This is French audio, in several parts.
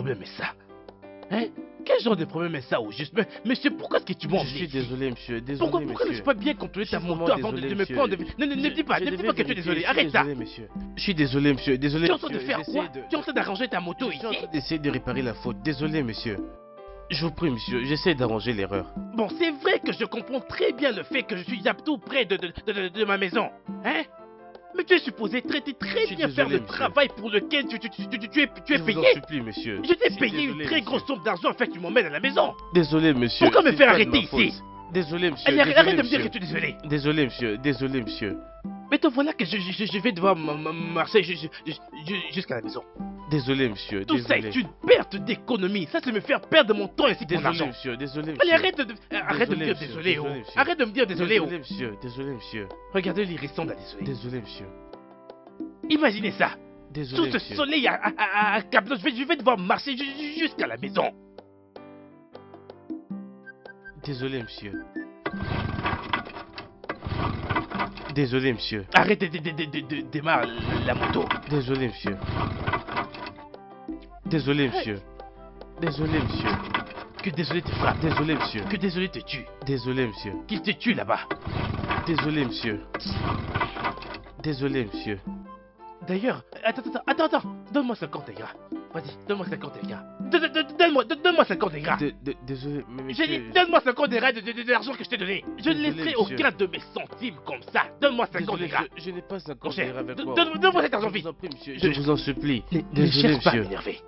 problème est ça? Hein? Quel genre de problème est ça au juste? Mais, monsieur, pourquoi est-ce que tu m'en Je suis désolé, monsieur. Désolé, Pourquoi monsieur. ne-tu pas bien contrôler ta Je suis moto avant vraiment de me désolé, prendre? monsieur. Ne dis pas que tu es désolé. Arrête ça. Désolé, monsieur. Je suis désolé, monsieur. Désolé, Tu es en train monsieur. de faire quoi? Tu es en train d'arranger ta moto Je suis en ici? train d'essayer de réparer la faute. Désolé, monsieur. Je vous prie, monsieur. J'essaie d'arranger l'erreur. Bon, c'est vrai que je comprends très bien le fait que je suis tout près de ma maison. Hein? Mais tu es supposé traiter très bien faire le travail pour lequel tu es payé. Je vous en supplie, monsieur. Je t'ai payé une très grosse somme d'argent afin que tu m'emmènes à la maison. Désolé, monsieur. Pourquoi me C'est faire pas de arrêter ma faute. ici? Désolé, monsieur. Allez, Désolé, arrête de me dire monsieur. que tu es désolé. Désolé, monsieur. Désolé, monsieur. Mais te voilà que je vais devoir marcher jusqu'à la maison. Désolé, monsieur. Tout ça est une perte d'économie. Ça, c'est me faire perdre mon temps ainsi que mon Désolé, argent. monsieur. Désolé, monsieur. Allez, arrête de me dire désolé. Oh. Arrête de me dire désolé. Désolé, monsieur. Désolé, monsieur. Regardez les restants de la désolé. Désolé, monsieur. Imaginez ça. Désolé, Sous ce monsieur. soleil à Cap, je vais devoir marcher jusqu'à la maison. Désolé, monsieur. Désolé, monsieur. Arrête de démarrer la moto. Désolé, monsieur. Désolé, monsieur. Désolé, monsieur. Que désolé te frappe. Désolé, monsieur. Que désolé te tue. Désolé, monsieur. Qu'il te tue là-bas. Désolé, monsieur. Désolé, monsieur. D'ailleurs, attends. Donne-moi 50 gras. Vas-y, donne-moi 50 gras. Donne-moi 50 gras. Désolé, mais J'ai monsieur... dit, donne-moi 50 gras de l'argent que je t'ai donné. Je ne Désolé, laisserai monsieur. aucun de mes centimes comme ça. Donne-moi 50 Désolé, gras. je n'ai pas 50 Mon cher, gras avec moi. donne-moi cet argent Je vite. vous en prie, monsieur. Je- Je vous en supplie. Ne Désolé, cherche pas à monsieur. m'énerver.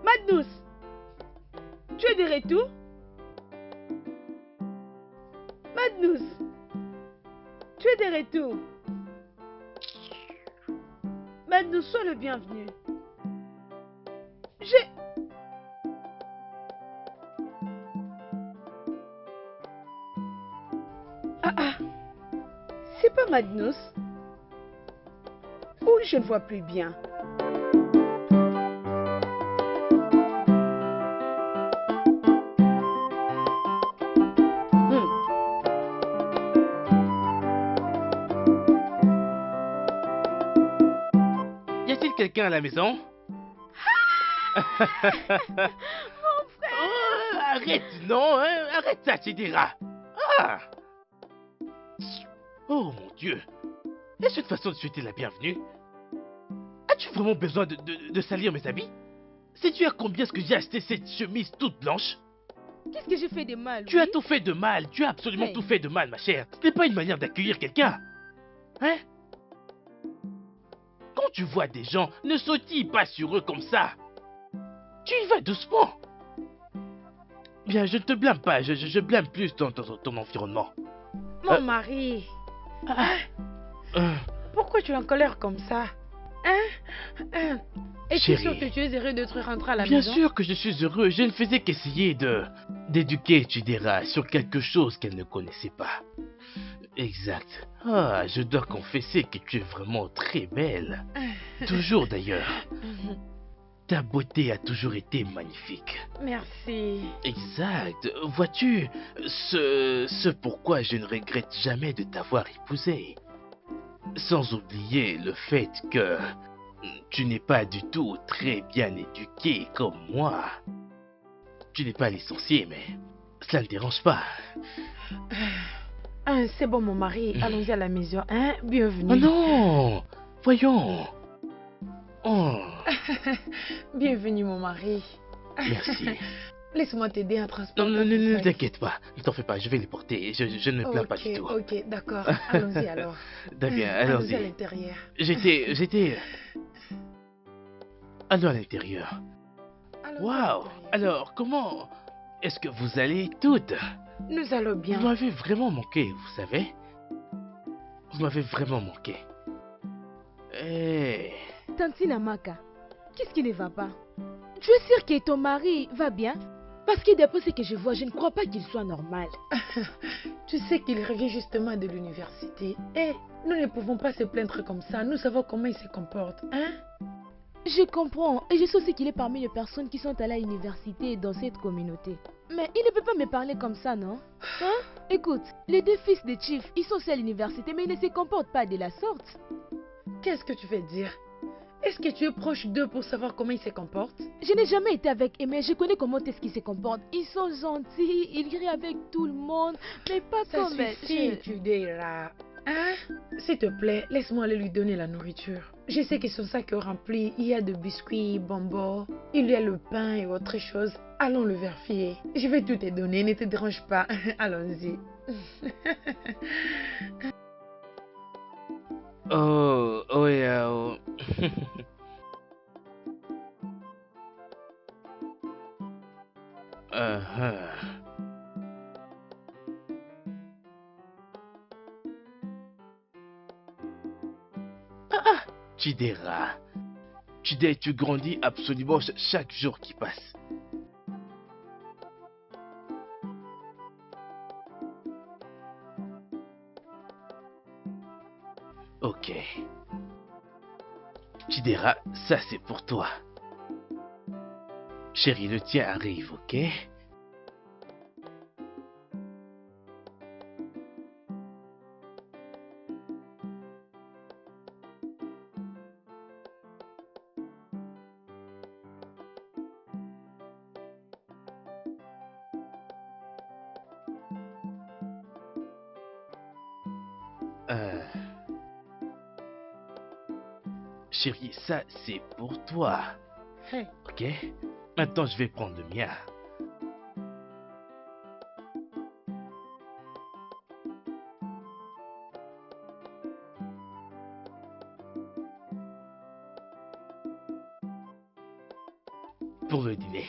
Madnous, tu es de retour? Madnous, tu es de retour? Madnous, sois le bienvenu. C'est pas Madnous. Oui, je ne vois plus bien. Y a-t-il quelqu'un à la maison? Mon frère! Oh, arrête, non, hein? Arrête ça, Chidira. Ah! Oh mon Dieu. Est-ce une façon de souhaiter la bienvenue? As-tu vraiment besoin de salir mes habits? Sais-tu à combien est-ce que j'ai acheté cette chemise toute blanche? Qu'est-ce que j'ai fait de mal? Tu as tout fait de mal, tu as absolument Hey. tout fait de mal, ma chère. Ce n'est pas une manière d'accueillir quelqu'un. Hein? Quand tu vois des gens, ne sautille pas sur eux comme ça. Tu y vas doucement. Bien, je ne te blâme pas, je blâme plus ton environnement. Mon mari, pourquoi tu es en colère comme ça? Hein? Es-tu Chérie. sûr que tu es heureux d'être rentré à la Bien maison? sûr que je suis heureux, je ne faisais qu'essayer d'éduquer Chidera sur quelque chose qu'elle ne connaissait pas. Exact. Ah, je dois confesser que tu es vraiment très belle. Toujours d'ailleurs. Ta beauté a toujours été magnifique. Merci. Exact. Vois-tu, ce pourquoi je ne regrette jamais de t'avoir épousée. Sans oublier le fait que tu n'es pas du tout très bien éduqué comme moi. Tu n'es pas licencié, mais cela ne dérange pas. C'est bon, mon mari. Allons-y à la maison. Hein? Bienvenue. Oh non! Voyons. Oh, Bienvenue, mon mari. merci. Laisse-moi t'aider à transporter. Ne t'inquiète pas. Ne t'en fais pas, je vais les porter. Je ne me plains pas du tout. Ok, d'accord. Allons-y alors. Très bien, Allons-y à allons-y. l'intérieur. J'étais... Allons à l'intérieur. Allons-y à Waouh! l'intérieur. Alors, comment est-ce que vous allez toutes? Nous allons bien. Vous m'avez vraiment manqué, vous savez? Vous m'avez vraiment manqué. Eh... Tantine Amaka, qu'est-ce qui ne va pas? Tu es sûre que ton mari va bien? Parce que d'après ce que je vois, je ne crois pas qu'il soit normal. Tu sais qu'il revient justement de l'université. Et nous ne pouvons pas se plaindre comme ça. Nous savons comment il se comporte, hein? Je comprends. Et je sais aussi qu'il est parmi les personnes qui sont allées à l'université dans cette communauté. Mais il ne peut pas me parler comme ça, non? Hein? Écoute, les deux fils de Chief, ils sont aussi à l'université, mais ils ne se comportent pas de la sorte. Qu'est-ce que tu veux dire? Est-ce que tu es proche d'eux pour savoir comment ils se comportent? Je n'ai jamais été avec eux, mais je connais comment est-ce qu'ils se comportent. Ils sont gentils, ils rient avec tout le monde, mais pas Ça comme... suffit, Judea. Hein? S'il te plaît, laisse-moi aller lui donner la nourriture. Je sais que son sac est rempli, il y a de biscuits, bonbons, il y a le pain et autre chose. Allons le vérifier. Je vais tout te donner, ne te dérange pas. Allons-y. Oh, oh yeah, oh. Chidera. Chidera, tu grandis absolument chaque jour qui passe. Ok. Chidera, ça c'est pour toi. Chérie, le tien arrive, ok? Chérie, ça c'est pour toi. Hey. Ok? Maintenant je vais prendre le mien. Pour le dîner.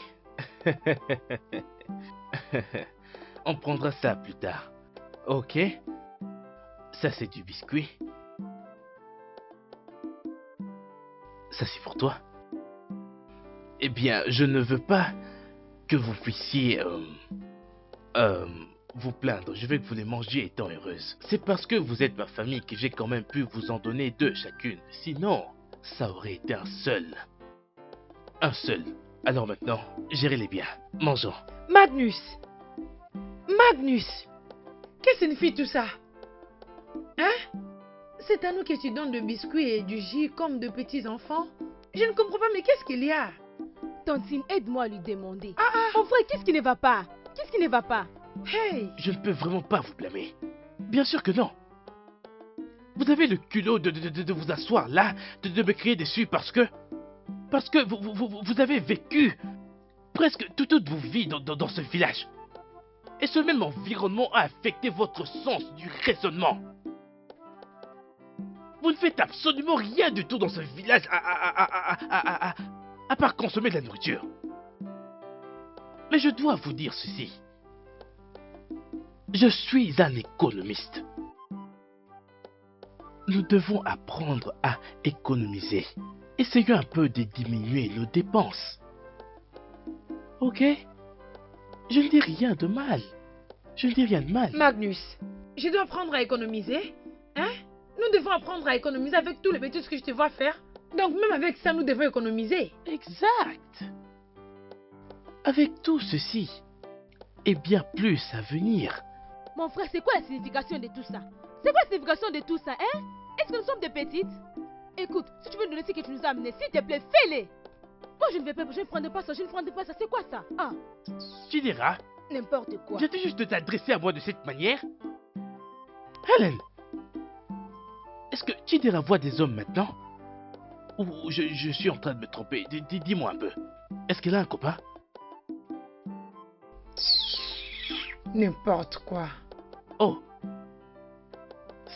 On prendra ça plus tard. Ok? Ça c'est du biscuit. Ça c'est pour toi. Eh bien, je ne veux pas que vous puissiez vous plaindre. Je veux que vous les mangiez étant heureuse. C'est parce que vous êtes ma famille que j'ai quand même pu vous en donner deux chacune. Sinon, ça aurait été un seul. Un seul. Alors maintenant, gérez-les bien. Mangeons. Magnus! Magnus! Qu'est-ce que signifie tout ça? Hein? C'est à nous que tu donnes de biscuits et du jus comme de petits enfants? Je ne comprends pas, mais qu'est-ce qu'il y a? Tantine, aide-moi à lui demander. Ah. Mon frère, qu'est-ce qui ne va pas? Qu'est-ce qui ne va pas? Hey! Je ne peux vraiment pas vous blâmer. Bien sûr que non. Vous avez le culot de vous asseoir là, de me crier dessus parce que vous avez vécu presque toute vos vies dans ce village. Et ce même environnement a affecté votre sens du raisonnement. Vous ne faites absolument rien du tout dans ce village à part consommer de la nourriture. Mais je dois vous dire ceci. Je suis un économiste. Nous devons apprendre à économiser. Essayons un peu de diminuer nos dépenses. Ok? Je ne dis rien de mal. Je ne dis rien de mal. Magnus, je dois apprendre à économiser? Hein? Nous devons apprendre à économiser avec tous les bêtises que je te vois faire. Donc même avec ça, nous devons économiser. Exact. Avec tout ceci, et bien plus à venir. Mon frère, c'est quoi la signification de tout ça? C'est quoi la signification de tout ça, hein? Est-ce que nous sommes des petites? Écoute, si tu veux nous donner ce que tu nous as amené, s'il te plaît, fais-le! Moi, je ne prendrai pas ça, je ne prendrai pas ça. C'est quoi ça? Ah, Chidera, n'importe quoi. viens-tu juste de t'adresser à moi de cette manière? Helen, est-ce que Chidera voit des hommes maintenant? Ou je suis en train de me tromper? Dis-moi un peu. Est-ce qu'elle a un copain? N'importe quoi. Oh.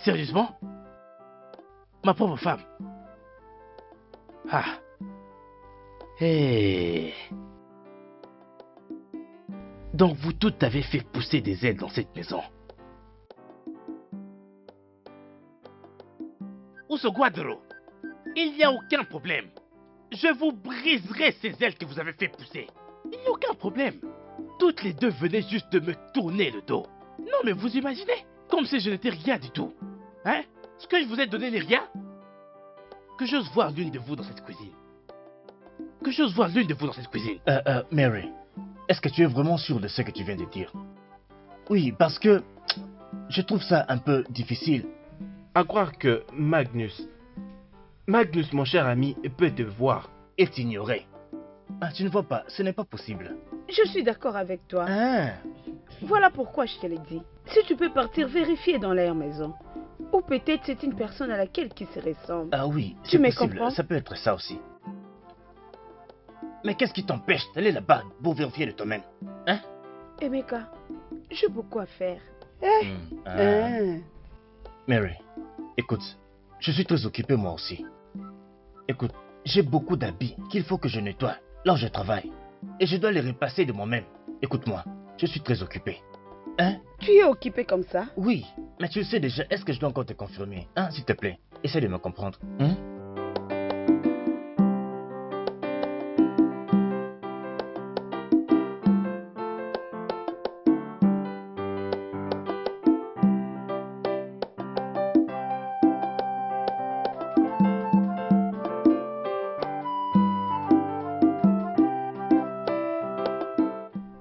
Sérieusement? Ma propre femme. Ah. Hey. Donc vous toutes avez fait pousser des ailes dans cette maison. Uso Guadro, il n'y a aucun problème. Je vous briserai ces ailes que vous avez fait pousser. Il n'y a aucun problème. Toutes les deux venaient juste de me tourner le dos. Non mais vous imaginez? Comme si je n'étais rien du tout. Hein? Ce que je vous ai donné n'est rien? Que j'ose voir l'une de vous dans cette cuisine. Que j'ose voir l'une de vous dans cette cuisine. Mary, est-ce que tu es vraiment sûr de ce que tu viens de dire? Oui, parce que je trouve ça un peu difficile. À croire que Magnus, mon cher ami, peut te voir. Et t'ignorer. Ah, tu ne vois pas, ce n'est pas possible. Je suis d'accord avec toi. Ah, Voilà pourquoi je te l'ai dit. Si tu peux partir vérifier dans leur maison. Ou peut-être c'est une personne à laquelle qui se ressemble. ah oui, Tu c'est me possible, comprends? ça peut être ça aussi. Mais qu'est-ce qui t'empêche d'aller là-bas pour vérifier de toi-même? Hein? Emeka, j'ai beaucoup à faire. Ah. Mary, écoute, je suis très occupé moi aussi. Écoute, j'ai beaucoup d'habits qu'il faut que je nettoie là où je travaille. Et je dois les repasser de moi-même. Écoute-moi, je suis très occupé. Hein? Tu es occupé comme ça? Oui, mais tu le sais déjà, est-ce que je dois encore te confirmer? Hein, s'il te plaît, essaie de me comprendre. Hein?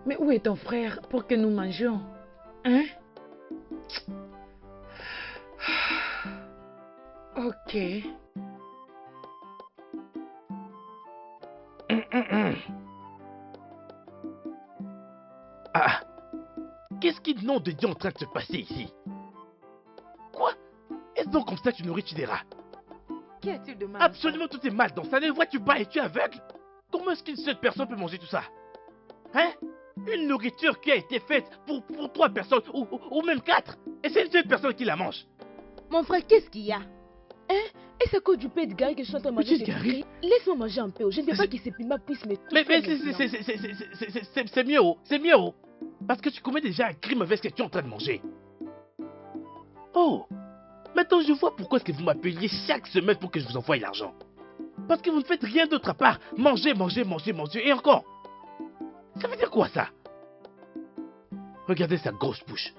Mais où est ton frère pour que nous mangions? Hein? Ok. Ah, qu'est-ce qui nom de Dieu est en train de se passer ici? Quoi? Est-ce donc comme ça que tu nourris des rats? Qu'y a-t-il de mal? Absolument tout est mal dans ça. Ne vois-tu pas et tu es aveugle? Comment est-ce qu'une seule personne peut manger tout ça? Hein? Une nourriture qui a été faite pour 3 personnes ou même 4. Et c'est une seule personne qui la mange. Mon frère, qu'est-ce qu'il y a? Hein? Et c'est à cause du pain de Gary que je suis en train de manger Petit ces Gary? fruits? Laisse-moi manger un peu. Je ne veux pas que ces piments puissent me Mais toucher. c'est mieux, oh, c'est mieux, oh. Parce que tu commets déjà un crime avec ce que tu es en train de manger. Oh, maintenant je vois pourquoi est-ce que vous m'appeliez chaque semaine pour que je vous envoie l'argent. Parce que vous ne faites rien d'autre à part manger, manger, manger, manger et encore. Ça veut dire quoi ça? Regardez sa grosse bouche.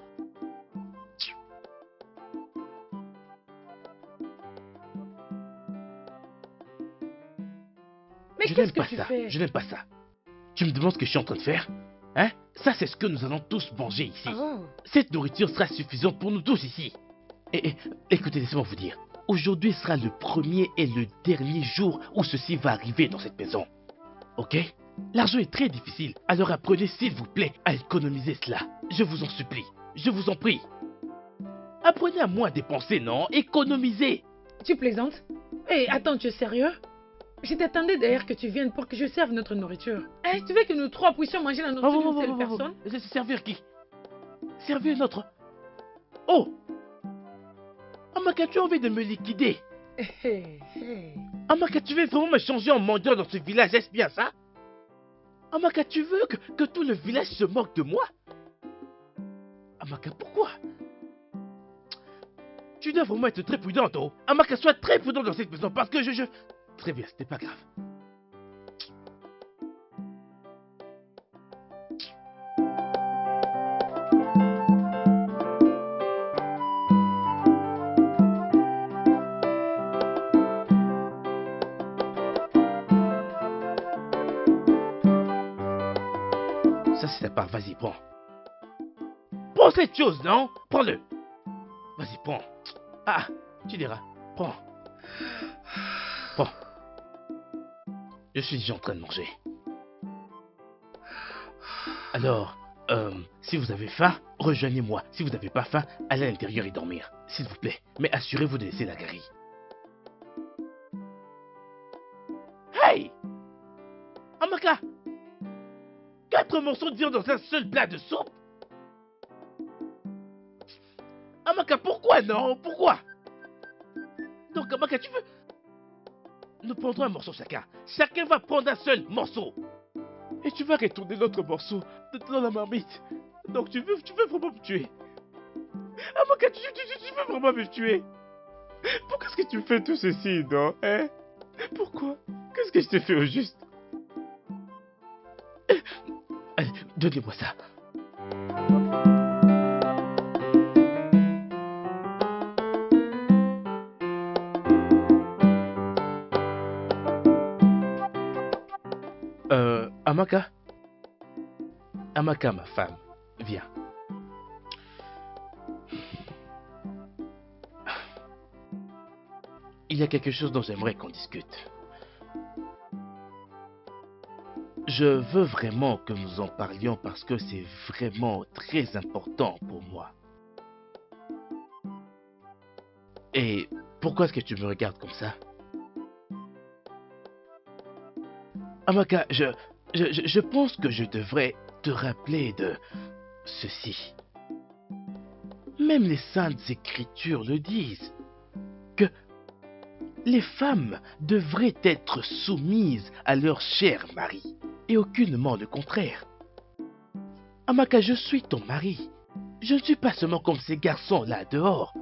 Mais Je qu'est-ce n'aime que pas tu ça, fais? je n'aime pas ça. Tu me demandes ce que je suis en train de faire? Hein? Ça c'est ce que nous allons tous manger ici. Oh. Cette nourriture sera suffisante pour nous tous ici. Et écoutez, laissez-moi vous dire. Aujourd'hui sera le premier et le dernier jour où ceci va arriver dans cette maison. Ok? L'argent est très difficile, alors apprenez s'il vous plaît à économiser cela. Je vous en supplie, je vous en prie. Apprenez à moins dépenser, non? Économisez. Tu plaisantes? Hé, attends, tu es sérieux? Je t'attendais d'ailleurs que tu viennes pour que je serve notre nourriture. Hein, tu veux que nous 3 puissions manger la nourriture d'une seule personne? Servir qui? Servir notre... Oh! Amaka, tu as envie de me liquider? Hé, hé. Amaka, tu veux vraiment me changer en mendiant dans ce village, est-ce bien ça? Amaka, tu veux que tout le village se moque de moi? Amaka, pourquoi? Tu dois vraiment être très prudente, oh. Amaka, sois très prudente dans cette maison parce que je... Très bien, c'était pas grave. Ça, c'est ta part. Vas-y, prends. Prends cette chose, non? Prends-le. Vas-y, prends. Ah, tu diras. Prends. Prends. Je suis déjà en train de manger. Alors, si vous avez faim, rejoignez-moi. Si vous n'avez pas faim, allez à l'intérieur et dormir. S'il vous plaît. Mais assurez-vous de laisser la Gary. Hey! Amaka! 4 morceaux de viande dans un seul plat de soupe? Amaka, pourquoi non? Pourquoi? Donc, Amaka, tu veux... Nous prendrons un morceau chacun. Chacun va prendre un seul morceau. Et tu vas retourner l'autre morceau dans la marmite. Donc, tu veux vraiment me tuer? Amaka, tu veux vraiment me tuer? Pourquoi est-ce que tu fais tout ceci, non? Hein? Pourquoi? Qu'est-ce que je t'ai fait au juste? Allez, Donnez-moi ça. Amaka? Amaka, ma femme, viens. Il y a quelque chose dont j'aimerais qu'on discute. Je veux vraiment que nous en parlions parce que c'est vraiment très important pour moi. Et pourquoi est-ce que tu me regardes comme ça? Amaka, je pense que je devrais te rappeler de ceci. Même les saintes écritures le disent, que les femmes devraient être soumises à leur cher mari, et aucunement le contraire. Amaka, je suis ton mari. Je ne suis pas seulement comme ces garçons-là dehors.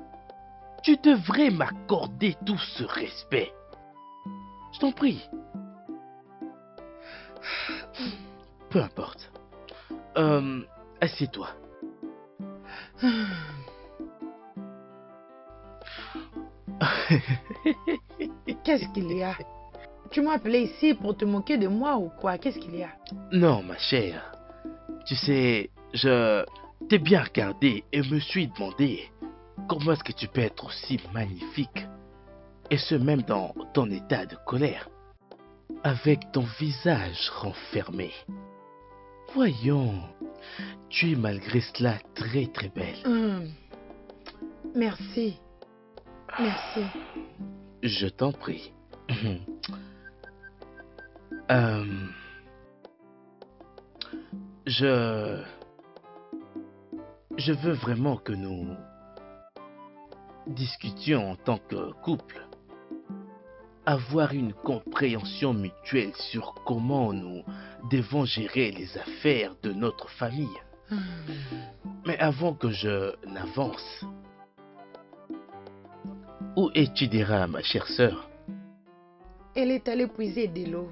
Tu devrais m'accorder tout ce respect. Je t'en prie. Peu importe. Assieds-toi. Qu'est-ce qu'il y a? Tu m'as appelé ici pour te moquer de moi ou quoi? Qu'est-ce qu'il y a? Non, ma chère. Tu sais, je t'ai bien regardé et me suis demandé comment est-ce que tu peux être aussi magnifique, et ce même dans ton état de colère, avec ton visage renfermé. Voyons, tu es malgré cela très très belle. Merci. Merci. Je t'en prie. Je veux vraiment que nous discutions en tant que couple. Avoir une compréhension mutuelle sur comment nous devons gérer les affaires de notre famille. Mais avant que je n'avance, où es-tu Chidera, ma chère sœur? Elle est allée puiser de l'eau.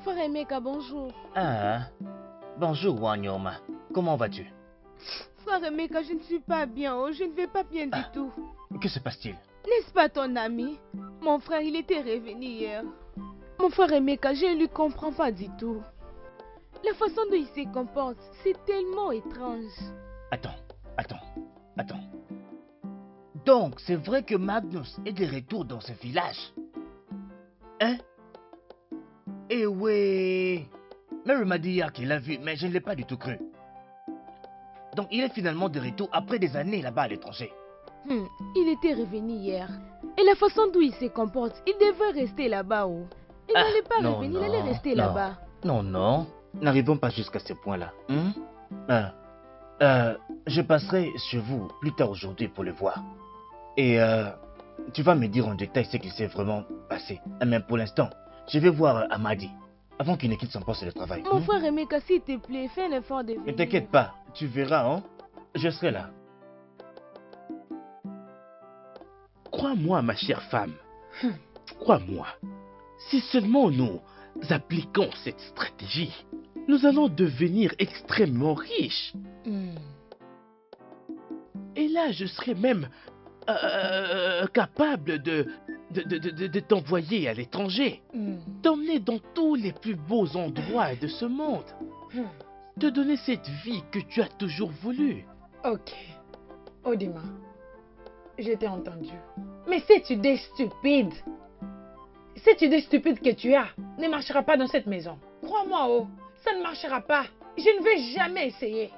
Frère Emeka, bonjour. Ah, bonjour Wanyoma. Comment vas-tu? Frère Emeka, je ne suis pas bien, oh, je ne vais pas bien du tout. Que se passe-t-il? N'est-ce pas ton ami? Mon frère, il était revenu hier. Mon frère Emeka, je ne lui comprends pas du tout. La façon dont il se comporte, c'est tellement étrange. Attends. Donc, c'est vrai que Magnus est de retour dans ce village? Hein? Eh oui! Mary m'a dit hier qu'il l'a vu, mais je ne l'ai pas du tout cru. Donc, il est finalement de retour après des années là-bas à l'étranger. Il était revenu hier. Et la façon dont il se comporte, il devait rester là-bas. Oh. Il n'allait pas revenir, il allait rester là-bas. Non. N'arrivons pas jusqu'à ce point-là. Je passerai chez vous plus tard aujourd'hui pour le voir. Et tu vas me dire en détail ce qui s'est vraiment passé. Mais pour l'instant, je vais voir Amadi avant qu'il ne quitte son poste de travail. Mon frère Emeka, s'il te plaît, fais un effort de venir. Ne t'inquiète pas, tu verras, hein. Je serai là. Crois-moi, ma chère femme. Crois-moi. Si seulement nous appliquons cette stratégie, nous allons devenir extrêmement riches. Et là, je serai même capable de t'envoyer à l'étranger, t'emmener dans tous les plus beaux endroits de ce monde, te donner cette vie que tu as toujours voulu. Ok. Odima, je t'ai entendu. Mais cette idée stupide, que tu as, ne marchera pas dans cette maison. Crois-moi, oh, ça ne marchera pas. Je ne vais jamais essayer.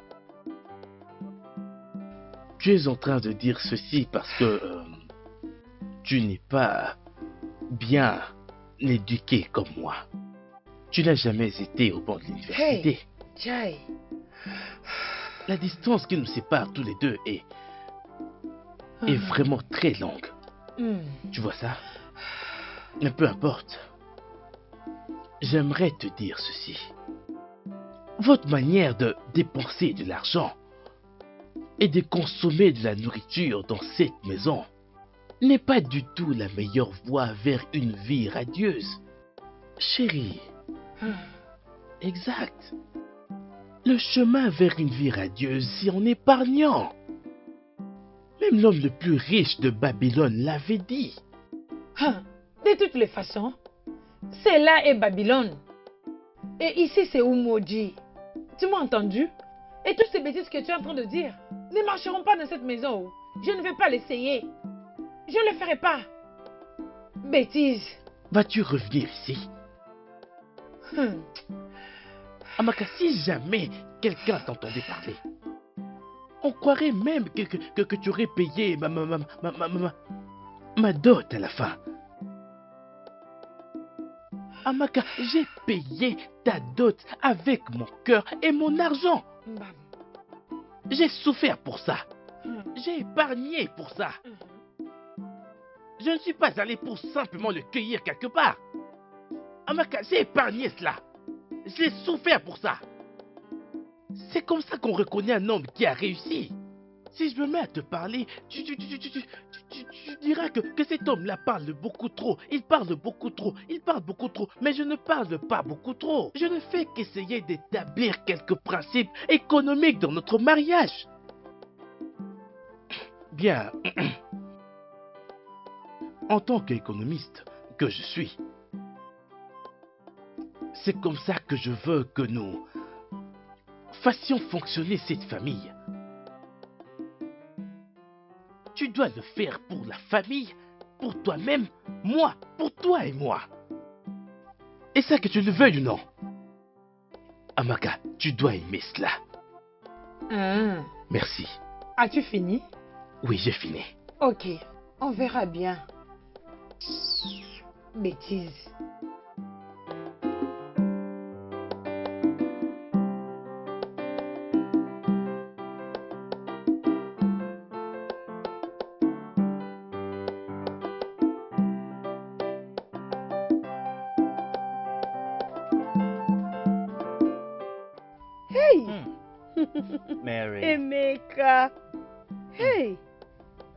Tu es en train de dire ceci parce que tu n'es pas bien éduqué comme moi. Tu n'as jamais été au banc de l'université. Hey, Jai. La distance qui nous sépare tous les deux est vraiment très longue. Tu vois ça? Mais peu importe. j'aimerais te dire ceci. Votre manière de dépenser de l'argent et de consommer de la nourriture dans cette maison n'est pas du tout la meilleure voie vers une vie radieuse. Chérie, exact. Le chemin vers une vie radieuse, c'est en épargnant. Même l'homme le plus riche de Babylone l'avait dit. De toutes les façons, c'est là est Babylone. Et ici c'est Umoji. Tu m'as entendu? Et toutes ces bêtises que tu es en train de dire ne marcheront pas dans cette maison. Je ne vais pas l'essayer. Je ne le ferai pas. Bêtises. Vas-tu revenir ici? Amaka, si jamais quelqu'un t'entendait parler, on croirait même que tu aurais payé ma dot à la fin. Amaka, j'ai payé ta dot avec mon cœur et mon argent. J'ai souffert pour ça. J'ai épargné pour ça. Je ne suis pas allé pour simplement le cueillir quelque part. Amaka, j'ai épargné cela. J'ai souffert pour ça. C'est comme ça qu'on reconnaît un homme qui a réussi. Si je me mets à te parler, tu diras que cet homme-là parle beaucoup trop. Il parle beaucoup trop. Il parle beaucoup trop. Mais je ne parle pas beaucoup trop. Je ne fais qu'essayer d'établir quelques principes économiques dans notre mariage. Bien. En tant qu'économiste que je suis, c'est comme ça que je veux que nous fassions fonctionner cette famille. Tu dois le faire pour la famille, pour toi-même, moi, pour toi et moi. Et ça que tu le veuilles ou non. Amaka, tu dois aimer cela. Merci. As-tu fini? Oui, j'ai fini. Ok, on verra bien. Bêtise. Hey! Mary. Emeka! Hey!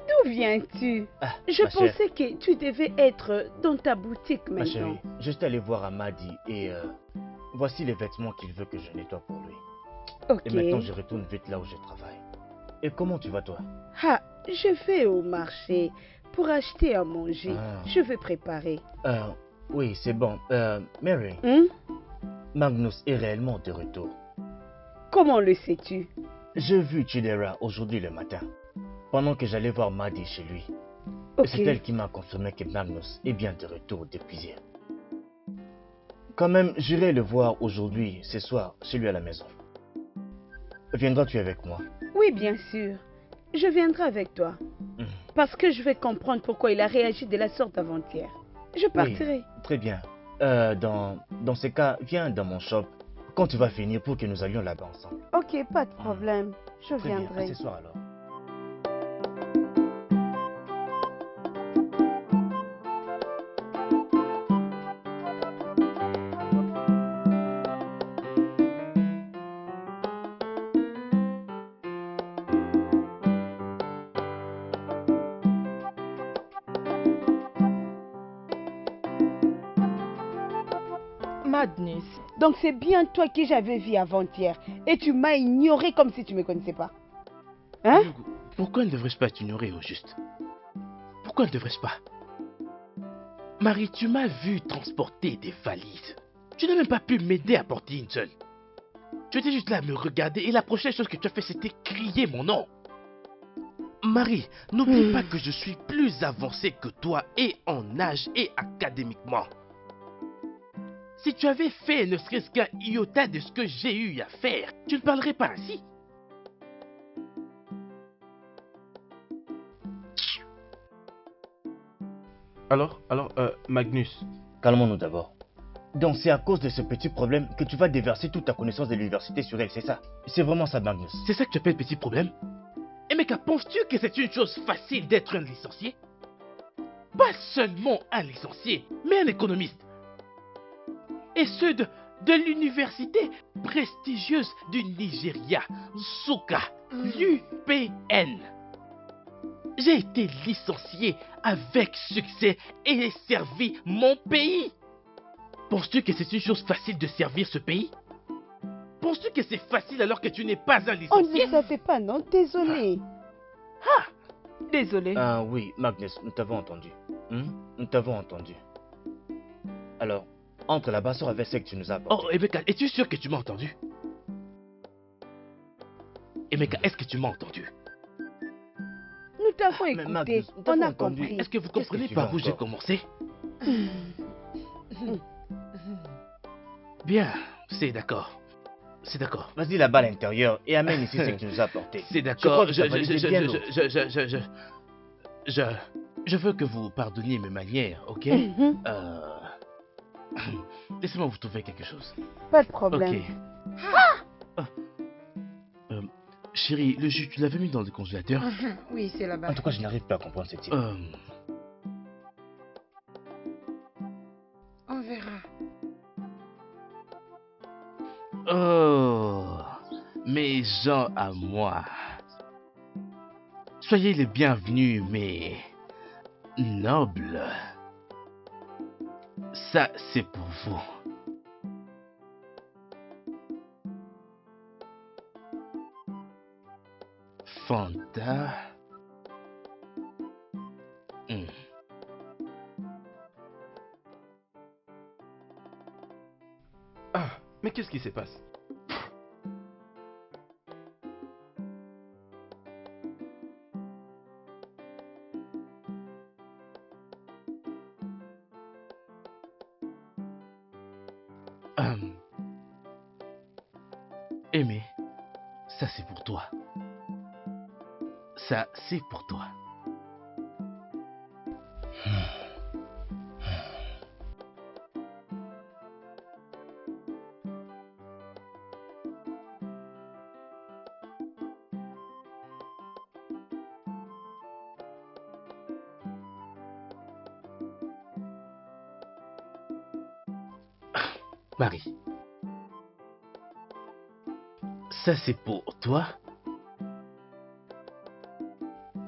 D'où viens-tu? Ah, Je ma chère. pensais que tu devais être dans ta boutique Ma chérie, maintenant. je suis allé voir Amadi et voici les vêtements qu'il veut que je nettoie pour lui. Ok. Et maintenant, je retourne vite là où je travaille. Et comment tu vas, toi? Ah, je vais au marché pour acheter à manger. Ah. Je vais préparer. Oui, c'est bon. Mary, Hein? Magnus est réellement de retour. Comment le sais-tu? J'ai vu Chidera aujourd'hui le matin, pendant que j'allais voir Madi chez lui. Ok. C'est elle qui m'a confirmé que Magnus est bien de retour depuis hier. Quand même, j'irai le voir aujourd'hui, ce soir, chez lui à la maison. Viendras-tu avec moi? Oui, bien sûr. Je viendrai avec toi. Mhm. Parce que je vais comprendre pourquoi il a réagi de la sorte avant-hier. Je partirai. Oui, très bien. Dans ce cas, viens dans mon shop quand tu vas finir pour que nous allions là-bas ensemble. Ok, pas de problème. Je Très bien, viendrai. à ce soir alors. Madness. Donc c'est bien toi que j'avais vu avant-hier. Et tu m'as ignoré comme si tu ne me connaissais pas. Hein? Pourquoi ne devrais-je pas t'ignorer au juste? Pourquoi ne devrais-je pas? Marie, tu m'as vu transporter des valises. Tu n'as même pas pu m'aider à porter une seule. Tu étais juste là à me regarder et la prochaine chose que tu as fait, c'était crier mon nom. Marie, n'oublie pas que je suis plus avancé que toi et en âge et académiquement. Si tu avais fait ne serait-ce qu'un iota de ce que j'ai eu à faire, tu ne parlerais pas ainsi. Alors, Magnus, Calmons-nous d'abord. Donc c'est à cause de ce petit problème que tu vas déverser toute ta connaissance de l'université sur elle, c'est ça? C'est vraiment ça, Magnus? C'est ça que tu appelles petit problème? Eh mec, penses-tu que c'est une chose facile d'être un licencié? Pas seulement un licencié, mais un économiste. et ceux de l'université prestigieuse du Nigeria, Nsukka, l'UPN. J'ai été licencié avec succès et ai servi mon pays. Penses-tu que c'est une chose facile de servir ce pays? Penses-tu que c'est facile alors que tu n'es pas un On licencié? ne savait pas, non? Désolé. Désolé. Ah oui, Magnus, nous t'avons entendu. Nous t'avons entendu. Alors, entre là-bas, sors avec ce que tu nous as apporté. Oh, Emeka, es-tu sûr que tu m'as entendu? Emeka, est-ce que tu m'as entendu? Nous t'avons Mais écouté. Magnus, nous On t'avons a entendu. compris. Est-ce que vous Qu'est-ce que comprenez tu par veux où j'ai encore? commencé? Bien, c'est d'accord. C'est d'accord. Vas-y là-bas à l'intérieur et amène ici ce que tu nous as apporté. C'est Je d'accord. crois que ta valise est bien lourde. Je veux que vous pardonniez mes manières, ok? Mhm. Laissez-moi vous trouver quelque chose. Pas de problème. Ok. Ah. Chérie, le jus, tu l'avais mis dans le congélateur? Oui, c'est là-bas. En tout cas, je n'arrive pas à comprendre cette idée. On verra. Oh, mes gens à moi. Soyez les bienvenus, mes nobles. Ça, c'est pour vous. Fanta. Ah, mais qu'est-ce qui se passe? Aimé, ça c'est pour toi. Ça c'est pour toi. Marie. Ça c'est pour toi.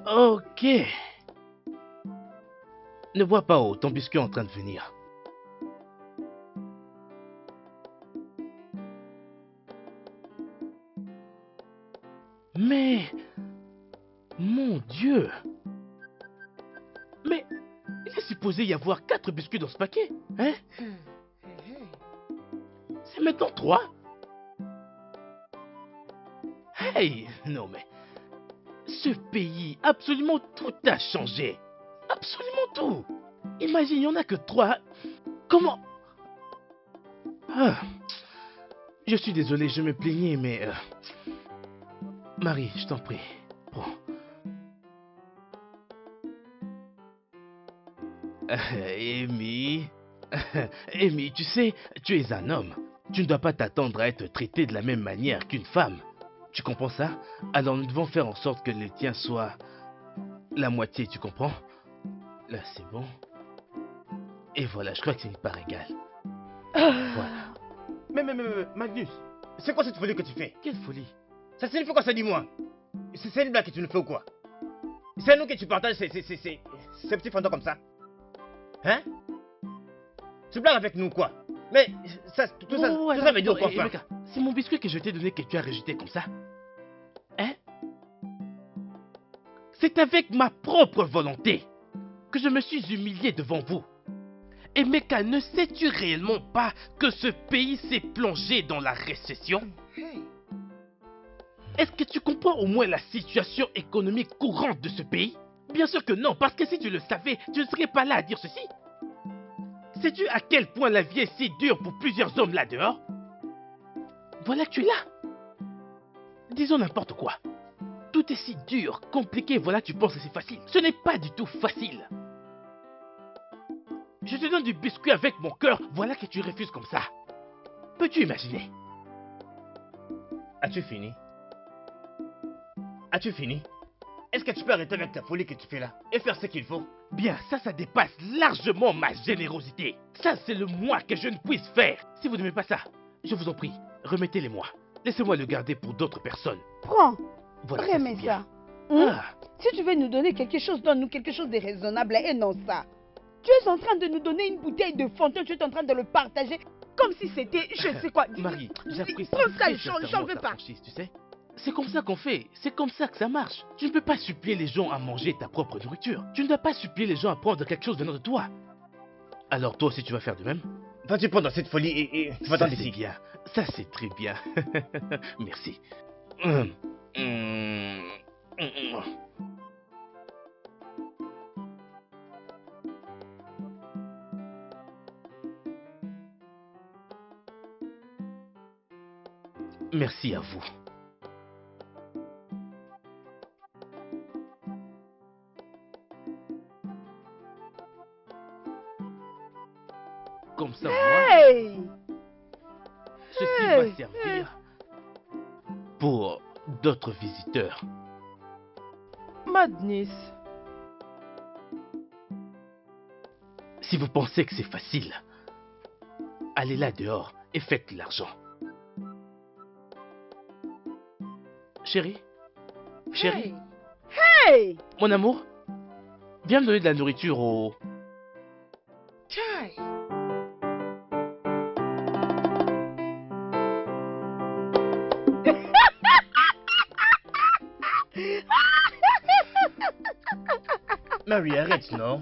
Ok. Ne vois pas haut, ton biscuit est en train de venir. Mais... Mon Dieu. Mais... Il est supposé y avoir 4 biscuits dans ce paquet, hein? C'est maintenant 3. Hey, non mais... Ce pays, absolument tout a changé. Absolument tout. Imagine, il n'y en a que 3. Comment... Je suis désolé, je me plaignais, mais... Marie, je t'en prie, prends. Amy... Amy, tu sais, tu es un homme. Tu ne dois pas t'attendre à être traité de la même manière qu'une femme. Tu comprends ça? Alors nous devons faire en sorte que le tien soit la moitié, tu comprends? Là, c'est bon. Et voilà, je crois que c'est une part égale. Voilà. Mais, Magnus, c'est quoi cette folie que tu fais? Quelle folie! Ça signifie quoi, ça, dis-moi? C'est une blague que tu nous fais ou quoi? C'est à nous que tu partages ces petits fantômes comme ça? Hein? Tu blagues avec nous, quoi? Mais ça, tout ça veut dire quoi, enfin? C'est mon biscuit que je t'ai donné que tu as rejeté comme ça. Hein? C'est avec ma propre volonté que je me suis humilié devant vous. Et Meka, ne sais-tu réellement pas que ce pays s'est plongé dans la récession? Est-ce que tu comprends au moins la situation économique courante de ce pays? Bien sûr que non, parce que si tu le savais, tu ne serais pas là à dire ceci. Sais-tu à quel point la vie est si dure pour plusieurs hommes là dehors? Voilà que tu es là. Disons n'importe quoi. Tout est si dur, compliqué, voilà tu penses que c'est facile. Ce n'est pas du tout facile. Je te donne du biscuit avec mon cœur, voilà que tu refuses comme ça. Peux-tu imaginer? As-tu fini? As-tu fini? est-ce que tu peux arrêter avec ta folie que tu fais là et faire ce qu'il faut? Bien, ça dépasse largement ma générosité. Ça, c'est le moins que je ne puisse faire. Si vous n'aimez pas ça, je vous en prie, remettez-les-moi. Laissez-moi le garder pour d'autres personnes. Prends. Voilà, Remets c'est bien. ça. Hein? Ah, Si tu veux nous donner quelque chose, donne-nous quelque chose de raisonnable et non ça. Tu es en train de nous donner une bouteille de Fanta, tu es en train de le partager comme si c'était, je sais quoi. Marie, j'apprécie Prends ça, très j'en sincèrement veux ta pas. franchise, tu sais. C'est comme ça qu'on fait, c'est comme ça que ça marche. Tu ne peux pas supplier les gens à manger ta propre nourriture. Tu ne dois pas supplier les gens à prendre quelque chose venant de toi. Alors toi aussi tu vas faire de même? Vas-tu prendre cette folie et va-t'en Ça c'est d'ici. bien, ça c'est très bien. Merci. Merci à vous. Comme ça, moi, Hey! ceci Hey! va servir pour d'autres visiteurs. Madness. Si vous pensez que c'est facile, allez là dehors et faites de l'argent. Chérie, chérie, Hey! mon amour, viens me donner de la nourriture au... Chai. Mary, arrête, non?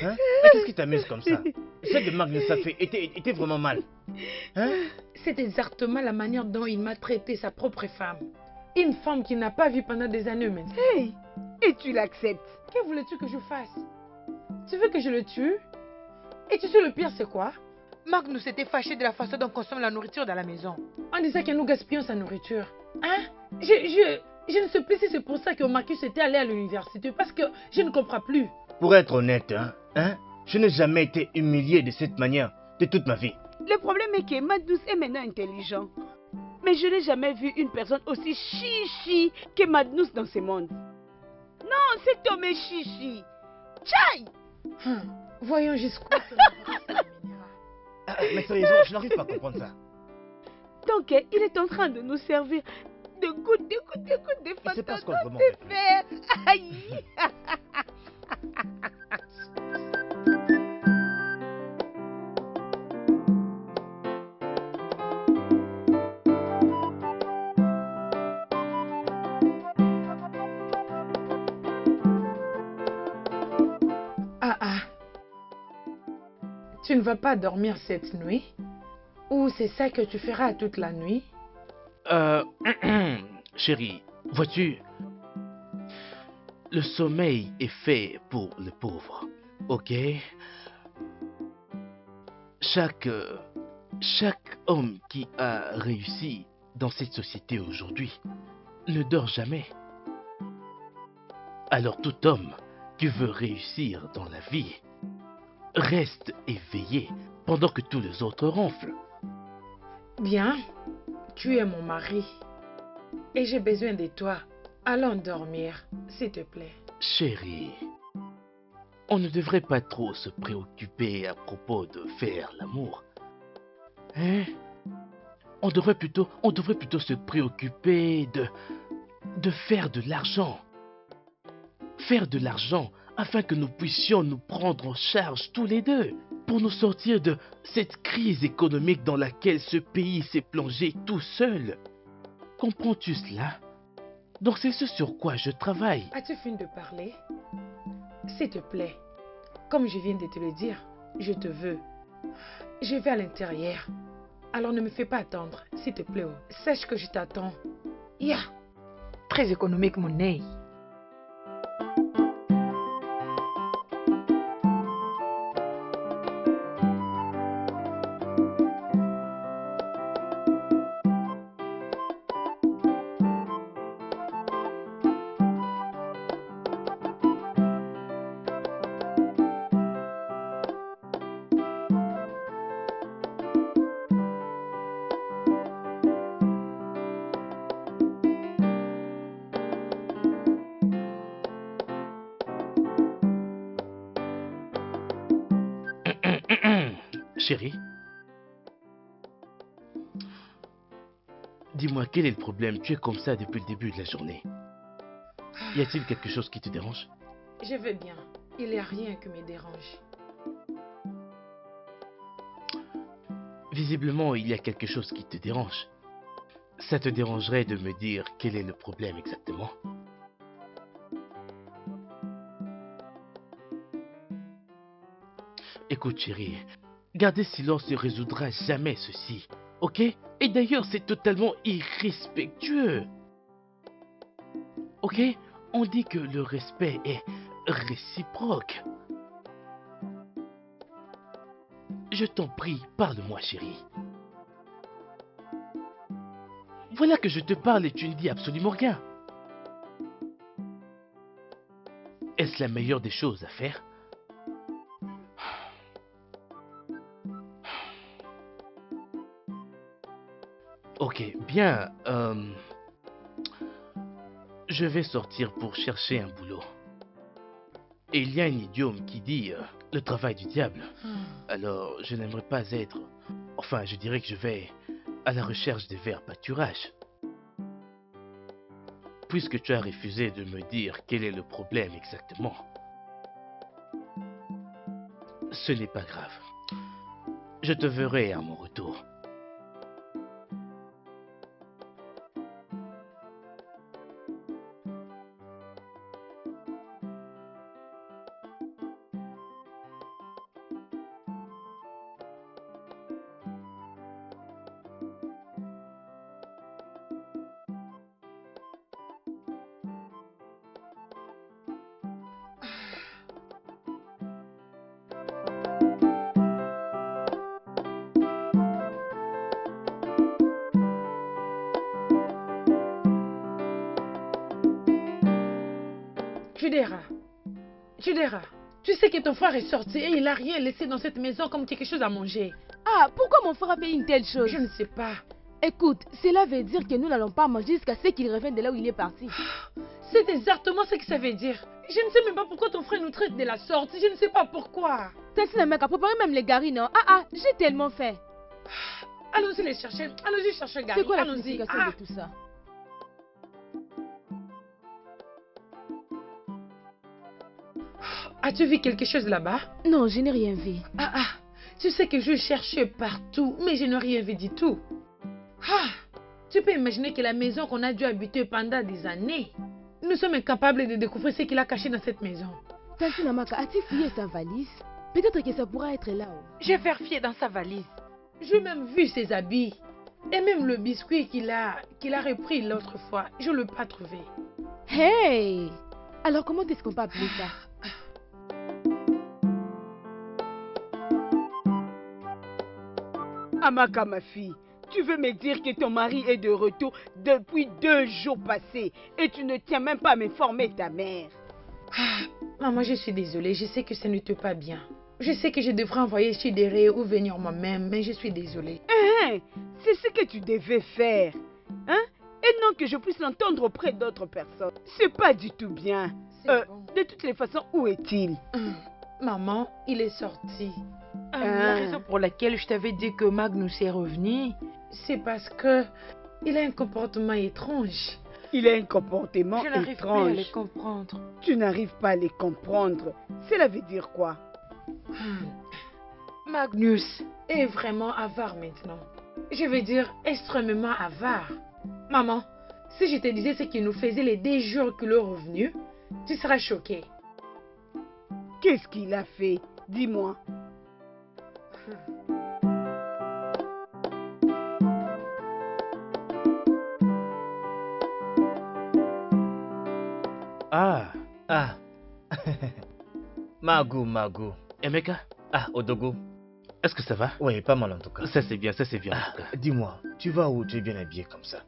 Hein? Mais qu'est-ce qui t'amuse comme ça? Ce que Magnus a fait était vraiment mal. Hein? C'est exactement la manière dont il m'a traité sa propre femme. Une femme qu'il n'a pas vue pendant des années maintenant. Hey! Et tu l'acceptes? Que voulais-tu que je fasse? Tu veux que je le tue? Et tu sais le pire c'est quoi? Magnus était fâché de la façon dont on consomme la nourriture dans la maison. On disait que nous gaspillons sa nourriture. Hein? Je ne sais plus si c'est pour ça que Marcus était allé à l'université, parce que je ne comprends plus. Pour être honnête, je n'ai jamais été humilié de cette manière de toute ma vie. Le problème est que Magnus est maintenant intelligent. Mais je n'ai jamais vu une personne aussi chichi que Magnus dans ce monde. Non, cet homme est chichi. Tchai! Voyons jusqu'où ça m'amènera. Mais sérieusement, je n'arrive pas à comprendre ça. Donc, il est en train de nous servir de gouttes de Il se passe quoi Fanta vraiment de avec lui? fer. Aïe! Ah. Tu ne vas pas dormir cette nuit? Ou c'est ça que tu feras toute la nuit? Chérie, vois-tu, le sommeil est fait pour les pauvres, ok? Chaque homme qui a réussi dans cette société aujourd'hui ne dort jamais. Alors tout homme qui veut réussir dans la vie reste éveillé pendant que tous les autres ronflent. Bien, tu es mon mari. Et j'ai besoin de toi. Allons dormir, s'il te plaît. Chérie, on ne devrait pas trop se préoccuper à propos de faire l'amour. Hein? On devrait plutôt se préoccuper de faire de l'argent. Faire de l'argent afin que nous puissions nous prendre en charge tous les deux pour nous sortir de cette crise économique dans laquelle ce pays s'est plongé tout seul. Comprends-tu cela? Donc c'est ce sur quoi je travaille. As-tu fini de parler? S'il te plaît, comme je viens de te le dire, je te veux. Je vais à l'intérieur. Alors ne me fais pas attendre, s'il te plaît. Sache que je t'attends. Ya! Très économique, mon nez. Chérie, dis-moi, quel est le problème? Tu es comme ça depuis le début de la journée. Y a-t-il quelque chose qui te dérange? Je vais bien. Il n'y a rien qui me dérange. Visiblement, il y a quelque chose qui te dérange. Ça te dérangerait de me dire quel est le problème exactement? Écoute chérie, garder silence ne résoudra jamais ceci, ok? Et d'ailleurs c'est totalement irrespectueux. Ok? On dit que le respect est réciproque. Je t'en prie, parle-moi chérie. Voilà que je te parle et tu ne dis absolument rien. Est-ce la meilleure des choses à faire? Ok, bien. Je vais sortir pour chercher un boulot. Et il y a un idiome qui dit le travail du diable. Alors, je n'aimerais pas être... Enfin, je dirais que je vais à la recherche des verts pâturages. Puisque tu as refusé de me dire quel est le problème exactement. Ce n'est pas grave. Je te verrai à mon retour. Judera, tu sais que ton frère est sorti et il n'a rien laissé dans cette maison comme quelque chose à manger. Ah, pourquoi mon frère a fait une telle chose? Je ne sais pas. Écoute, cela veut dire que nous n'allons pas manger jusqu'à ce qu'il revienne de là où il est parti. C'est exactement ce que ça veut dire. Je ne sais même pas pourquoi ton frère nous traite de la sorte. Je ne sais pas pourquoi. Tassina mec a préparé même les garis, non? Ah, j'ai tellement fait. Allons-y les chercher. Allons-y chercher Gary. C'est quoi la Allons-y. signification de tout ça? As-tu vu quelque chose là-bas? Non, je n'ai rien vu. Tu sais que je cherchais partout, mais je n'ai rien vu du tout. Tu peux imaginer que la maison qu'on a dû habiter pendant des années, nous sommes incapables de découvrir ce qu'il a caché dans cette maison. Tassina Maka, as-tu fouillé sa valise? Peut-être que ça pourra être là. J'ai vérifié dans sa valise. J'ai même vu ses habits. Et même le biscuit qu'il a repris l'autre fois, je ne l'ai pas trouvé. Hey! Alors comment est-ce qu'on peut appeler ça? Amaka, ma fille, tu veux me dire que ton mari est de retour depuis 2 jours passés et tu ne tiens même pas à m'informer ta mère? Maman, je suis désolée, je sais que ça ne te pas bien. Je sais que je devrais envoyer Chidere ou venir moi-même, mais je suis désolée. C'est ce que tu devais faire. Hein? Et non que je puisse l'entendre auprès d'autres personnes. C'est pas du tout bien. Bon. De toutes les façons, où est-il? Maman, il est sorti. La raison pour laquelle je t'avais dit que Magnus est revenu, c'est parce que il a un comportement étrange. Il a un comportement je n'arrive pas à les comprendre. Tu n'arrives pas à les comprendre. Cela veut dire quoi? Magnus est vraiment avare maintenant. Je veux dire extrêmement avare. Maman, si je te disais ce qu'il nous faisait les 2 jours qu'il est revenu, tu seras choquée. Qu'est-ce qu'il a fait? Dis-moi. Magu. Emeka, Odogo. est-ce que ça va? Oui, pas mal en tout cas. Ça c'est bien en tout cas. Dis-moi, tu vas où? Tu es bien habillé comme ça?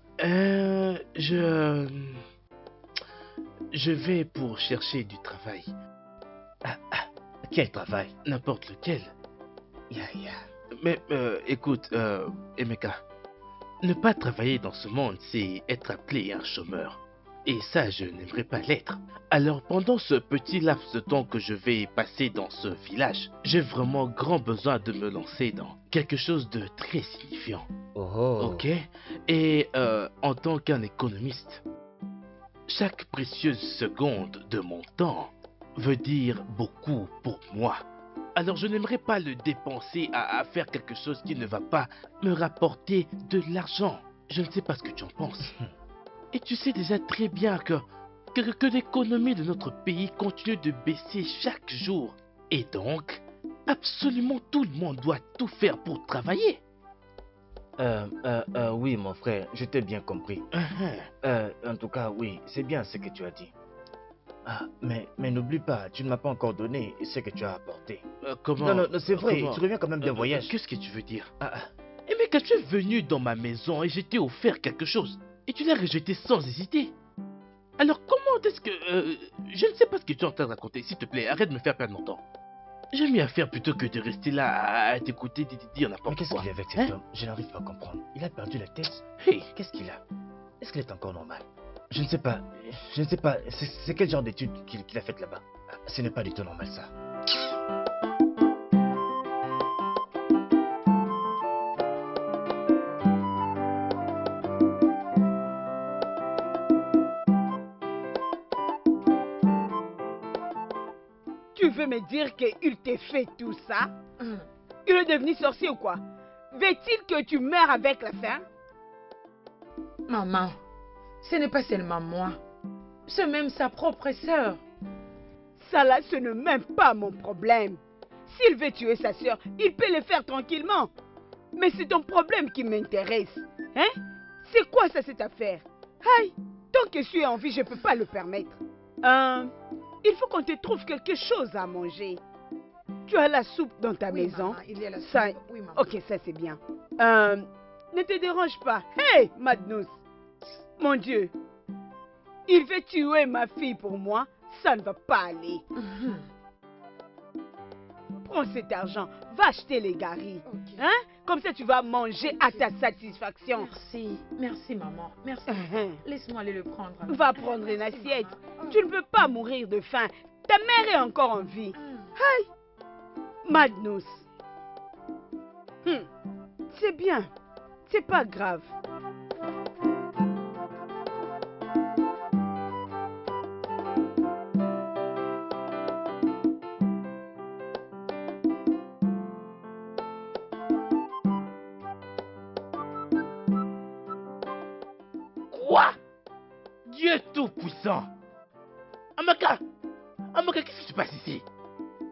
Je vais pour chercher du travail. Quel travail? N'importe lequel. Ya. Mais écoute, Emeka, ne pas travailler dans ce monde, c'est être appelé un chômeur. Et ça, je n'aimerais pas l'être. Alors pendant ce petit laps de temps que je vais passer dans ce village, j'ai vraiment grand besoin de me lancer dans quelque chose de très signifiant. Oh. Ok? Et en tant qu'un économiste, chaque précieuse seconde de mon temps veut dire beaucoup pour moi. Alors je n'aimerais pas le dépenser à faire quelque chose qui ne va pas me rapporter de l'argent. Je ne sais pas ce que tu en penses. Et tu sais déjà très bien que l'économie de notre pays continue de baisser chaque jour. Et donc, absolument tout le monde doit tout faire pour travailler. Oui, mon frère, je t'ai bien compris. En tout cas, oui, c'est bien ce que tu as dit. Ah, mais n'oublie pas, tu ne m'as pas encore donné ce que tu as apporté. Comment? Non, c'est vrai, comment? tu reviens quand même d'un voyage. Qu'est-ce que tu veux dire? Eh mais quand tu es venu dans ma maison et je t'ai offert quelque chose, et tu l'as rejeté sans hésiter. Alors comment est-ce que... je ne sais pas ce que tu es en train de raconter, s'il te plaît, arrête de me faire perdre mon temps. J'ai mieux à faire plutôt que de rester là à t'écouter dire n'importe quoi. Mais qu'est-ce qu'il y a avec cet homme? Je n'arrive pas à comprendre. Il a perdu la tête. Hey. Qu'est-ce qu'il a? Est-ce qu'il est encore normal? Je ne sais pas. C'est quel genre d'études qu'il a faites là-bas? Ce n'est pas du tout normal, ça. Tu veux me dire qu'il t'ait fait tout ça? Il est devenu sorcier ou quoi? Veut-il que tu meurs avec la faim? Maman, ce n'est pas seulement moi. C'est même sa propre sœur. Ça là, ce n'est même pas mon problème. S'il veut tuer sa sœur, il peut le faire tranquillement. Mais c'est ton problème qui m'intéresse. Hein? C'est quoi ça, cette affaire? Aïe, tant que je suis en vie, je ne peux pas le permettre. Il faut qu'on te trouve quelque chose à manger. Tu as la soupe dans ta maison? Maman, il y a la soupe. Ça... Oui, maman. Ok, ça c'est bien. Ne te dérange pas. Hey, Magnus. Mon Dieu. Il veut tuer ma fille pour moi. Ça ne va pas aller. Prends cet argent. Va acheter les garis. Ok. Hein? Comme ça, tu vas manger à ta satisfaction. Merci maman. Merci. Laisse-moi aller le prendre. Va prendre une Merci, assiette. maman. Tu ne peux pas mourir de faim. Ta mère est encore en vie. Aïe. Magnus. C'est bien. C'est pas grave. Quoi? Dieu Tout-Puissant! Amaka! Amaka, qu'est-ce qui se passe ici?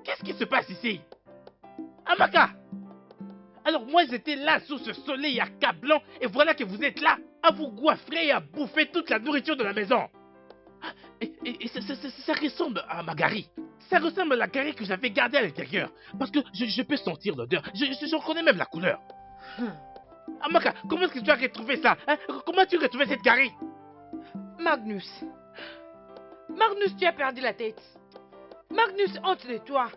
Qu'est-ce qui se passe ici? Amaka! Alors moi j'étais là sous ce soleil accablant et voilà que vous êtes là à vous goiffrer et à bouffer toute la nourriture de la maison. Et ça ressemble à ma gari. Ça ressemble à la gari que j'avais gardée à l'intérieur. Parce que je peux sentir l'odeur. Je reconnais même la couleur. Amaka, comment est-ce que tu as retrouvé ça? Hein? Comment as-tu retrouvé cette gari? Magnus. Magnus, tu as perdu la tête. Magnus, honte de toi.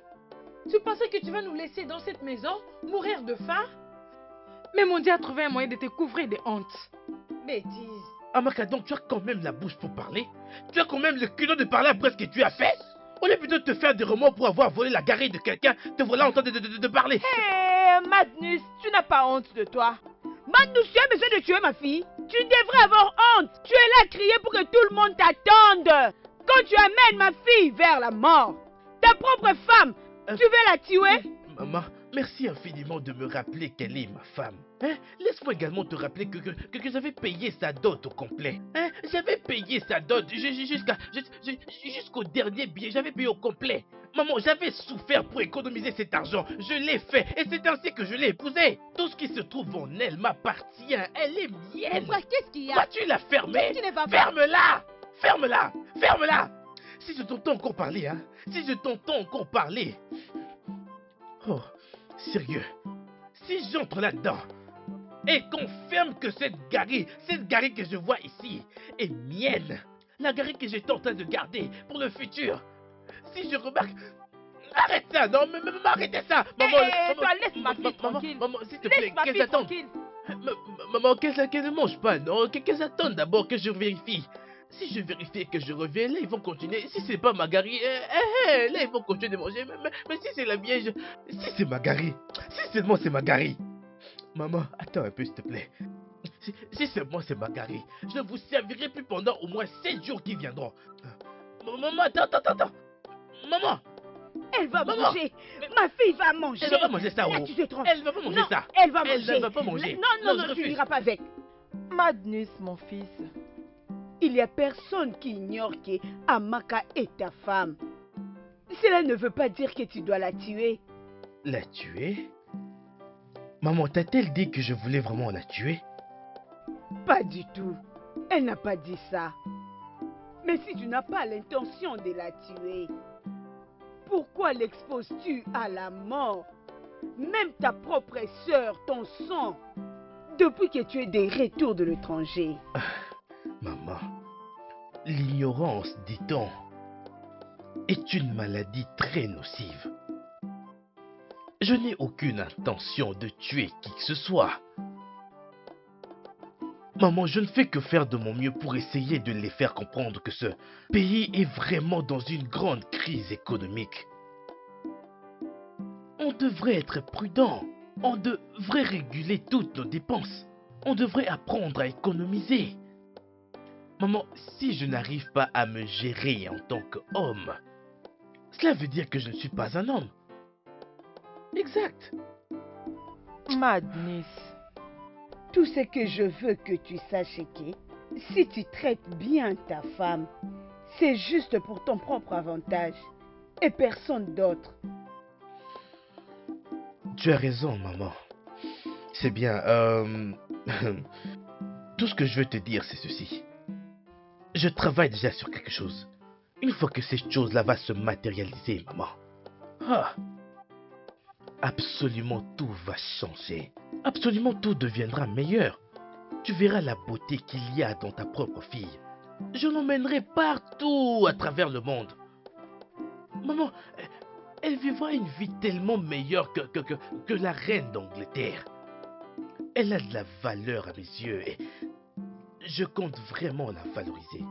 Tu pensais que tu vas nous laisser dans cette maison mourir de faim? Mais mon Dieu a trouvé un moyen de te couvrir de honte. Bêtise. Amaka, donc tu as quand même la bouche pour parler? Tu as quand même le culot de parler après ce que tu as fait? Au lieu plutôt de te faire des remords pour avoir volé la gari de quelqu'un, te voilà en train de parler. Hé, Magnus, tu n'as pas honte de toi? Magnus, tu as besoin de tuer ma fille? Tu devrais avoir honte. Tu es là à crier pour que tout le monde t'attende. Quand tu amènes ma fille vers la mort, ta propre femme, tu veux la tuer? Maman, merci infiniment de me rappeler qu'elle est ma femme. Hein? Laisse-moi également te rappeler que j'avais payé sa dot au complet. Hein? J'avais payé sa dot jusqu'au dernier billet, j'avais payé au complet. Maman, j'avais souffert pour économiser cet argent. Je l'ai fait et c'est ainsi que je l'ai épousée. Tout ce qui se trouve en elle m'appartient. Elle est mienne. Qu'est-ce qu'il y a? Vas-tu la fermer? Qu'est-ce qui ne va pas? Ferme-la! Ferme-la! Ferme-la! Si je t'entends encore parler, hein? Si je t'entends encore parler... Oh, sérieux. Si j'entre là-dedans et confirme que cette gari que je vois ici est mienne, la gari que j'étais en train de garder pour le futur, si je remarque... Arrête ça, non, mais arrêtez ça! Maman, toi, laisse ma fille tranquille. Maman, s'il te plaît, Laisse ma qu'elles fille attendent. tranquille. Maman, qu'elles ne mangent pas, non? Qu'elles attendent d'abord que je vérifie. Si je vérifie que je reviens, là, ils vont continuer. Si c'est pas Magari, là, ils vont continuer de manger. Mais si c'est la vieille, si c'est Magari, si seulement c'est Magari. Maman, attends un peu, s'il te plaît. Si seulement c'est Magari, je ne vous servirai plus pendant au moins 7 jours qui viendront. Maman, attends. Maman, Elle va Maman, manger. Ma fille va manger. elle va pas manger ça, Là, oh. tu te trompes. Elle va pas manger Non, ça. Elle va Elle manger. ne va pas manger. Non, je tu refuse. n'iras pas avec. Magnus, mon fils. Il n'y a personne qui ignore que Amaka est ta femme. Cela ne veut pas dire que tu dois la tuer. La tuer? Maman, t'a-t-elle dit que je voulais vraiment la tuer? Pas du tout. Elle n'a pas dit ça. Mais si tu n'as pas l'intention de la tuer, pourquoi l'exposes-tu à la mort? Même ta propre sœur, ton sang, depuis que tu es des retours de l'étranger. Maman, l'ignorance, dit-on, est une maladie très nocive. Je n'ai aucune intention de tuer qui que ce soit. Maman, je ne fais que faire de mon mieux pour essayer de les faire comprendre que ce pays est vraiment dans une grande crise économique. On devrait être prudent. On devrait réguler toutes nos dépenses. On devrait apprendre à économiser. Maman, si je n'arrive pas à me gérer en tant qu'homme, cela veut dire que je ne suis pas un homme. Exact. Magnus. Tout ce que je veux que tu saches est que si tu traites bien ta femme, c'est juste pour ton propre avantage et personne d'autre. Tu as raison, maman. C'est bien. Tout ce que je veux te dire, c'est ceci. Je travaille déjà sur quelque chose. Une fois que cette chose-là va se matérialiser, maman. Absolument tout va changer. Absolument tout deviendra meilleur. Tu verras la beauté qu'il y a dans ta propre fille. Je l'emmènerai partout à travers le monde. Maman, elle vivra une vie tellement meilleure que la reine d'Angleterre. Elle a de la valeur à mes yeux et je compte vraiment la valoriser.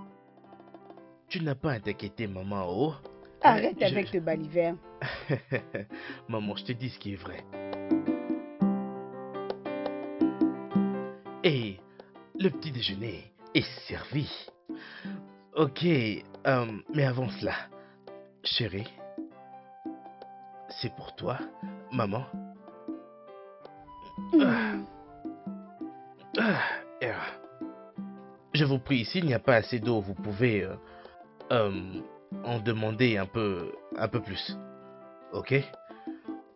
Tu n'as pas à t'inquiéter, maman, oh. Arrête avec le balivernes. Maman, je te dis ce qui est vrai. Et le petit déjeuner est servi. Ok, mais avant cela, chérie, c'est pour toi, maman. Je vous prie, s'il n'y a pas assez d'eau, vous pouvez en demander un peu plus. Ok?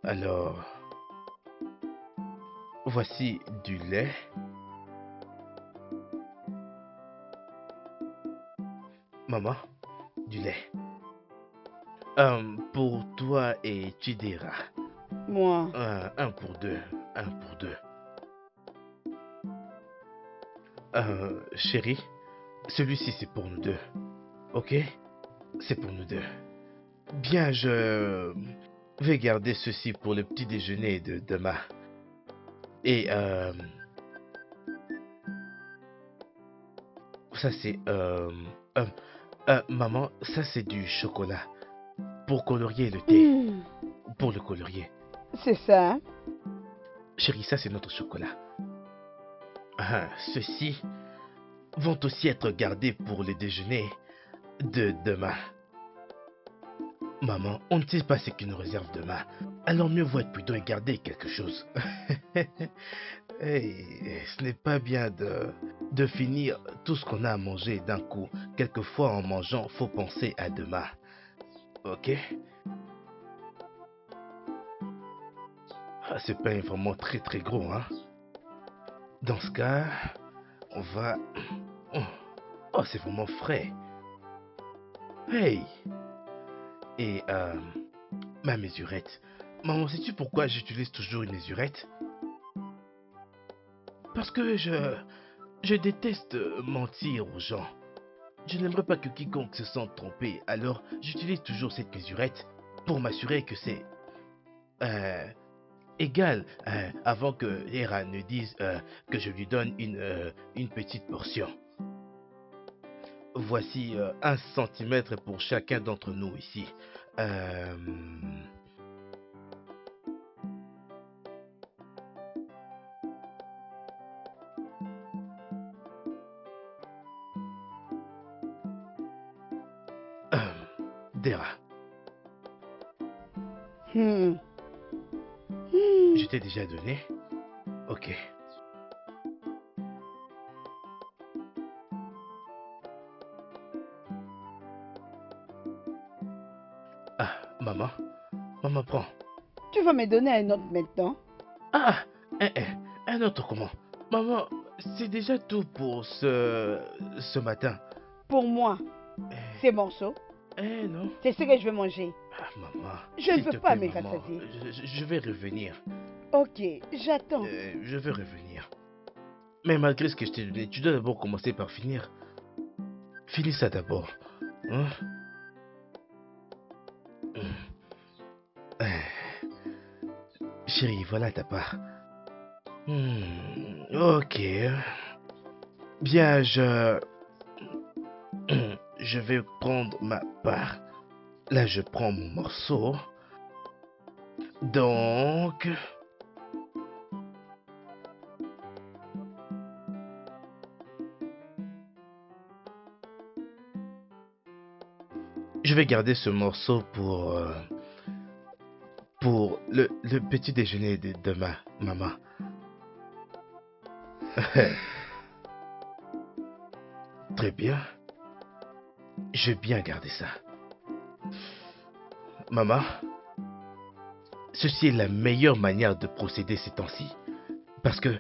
Alors, voici du lait. Maman, du lait. Pour toi et Chidera. Moi. Un pour deux. Chérie, celui-ci c'est pour nous deux. Ok? C'est pour nous deux. Bien, je vais garder ceci pour le petit déjeuner de demain. Et ça c'est maman, ça c'est du chocolat pour colorier le thé. Pour le colorier. C'est ça, hein? Chérie, ça c'est notre chocolat. Ceux-ci vont aussi être gardés pour le déjeuner de demain. Maman, on ne sait pas ce qui nous réserve demain. Alors mieux vaut être prudent et garder quelque chose. Hey, ce n'est pas bien de finir tout ce qu'on a à manger d'un coup. Quelquefois en mangeant, faut penser à demain. Ok? Ce pain est vraiment très très gros, hein? Dans ce cas, on va... Oh, c'est vraiment frais. Hey! Et, ma mesurette. Maman, sais-tu pourquoi j'utilise toujours une mesurette? Parce que je déteste mentir aux gens. Je n'aimerais pas que quiconque se sente trompé, alors j'utilise toujours cette mesurette pour m'assurer que c'est... égal, avant que Hera ne dise que je lui donne une petite portion. voici 1 centimètre pour chacun d'entre nous ici. Dera, Hmm. je t'ai déjà donné. Ok. Ah, maman. Maman, prends. Tu vas me donner un autre maintenant? Ah, un autre comment? Maman, c'est déjà tout pour ce matin. Pour moi, ces morceaux, Non. c'est ce que je vais manger. Ah, maman. Je ne s'il peux te pas plaît, me maman, rassasier. je vais revenir. Ok, j'attends. Je vais revenir. Mais malgré ce que je t'ai donné, tu dois d'abord commencer par finir. Finis ça d'abord. Hein? Chérie, voilà ta part. Ok. Bien, je vais prendre ma part. Là, je prends mon morceau. Donc... je vais garder ce morceau pour le petit déjeuner de demain, maman. Très bien. Je vais bien garder ça. Maman, ceci est la meilleure manière de procéder ces temps-ci. Parce que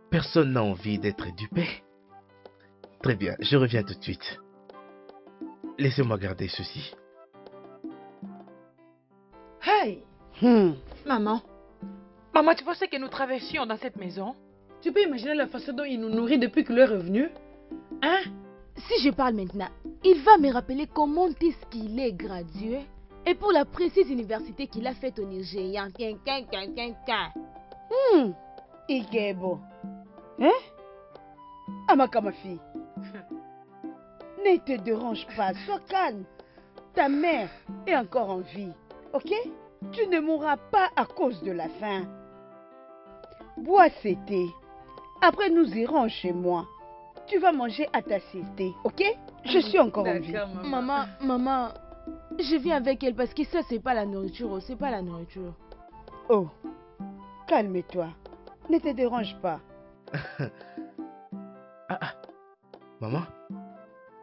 personne n'a envie d'être dupé. Très bien, je reviens tout de suite. Laissez-moi garder ceci. Hey! Maman, Maman, tu pensais que nous traversions dans cette maison? tu peux imaginer la façon dont il nous nourrit depuis qu'il est revenu? Hein? Si je parle maintenant, il va me rappeler comment est-ce qu'il est gradué et pour la précise université qu'il a faite au Nigeria. Ikebo. Hein? Amaka, ma fille. Ne te dérange pas, sois calme. Ta mère est encore en vie, ok? Tu ne mourras pas à cause de la faim. Bois ce thé. Après, nous irons chez moi. Tu vas manger à ta sieste, ok? Je suis encore en vie. D'accord, Maman, je viens avec elle parce que ça, c'est pas la nourriture, oh, c'est pas la nourriture. Oh, calme-toi. Ne te dérange pas. Maman,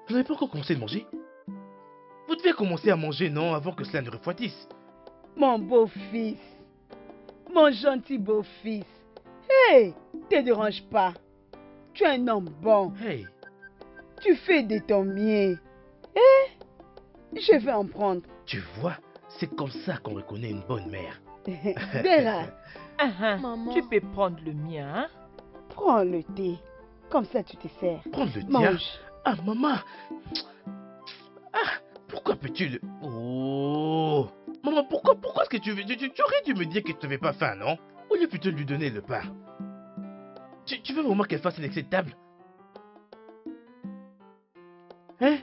vous n'avez pas encore commencé de manger? Vous devez commencer à manger, non, avant que cela ne refroidisse. Mon beau-fils. Mon gentil beau-fils. Hé, te dérange pas. Tu es un homme bon. Hey, Tu fais de ton mieux. Je vais en prendre. tu vois, c'est comme ça qu'on reconnaît une bonne mère. Dera, Maman. Tu peux prendre le mien, hein? prends le thé. Comme ça, tu te sers. Prends le tien. Mange. Ah, maman. Ah, pourquoi peux-tu le... Oh. Maman, pourquoi est-ce que tu veux... Tu aurais dû me dire que tu n'avais pas faim, non? Au lieu plutôt de lui donner le pain. Tu veux vraiment qu'elle fasse un excès de table? Hein?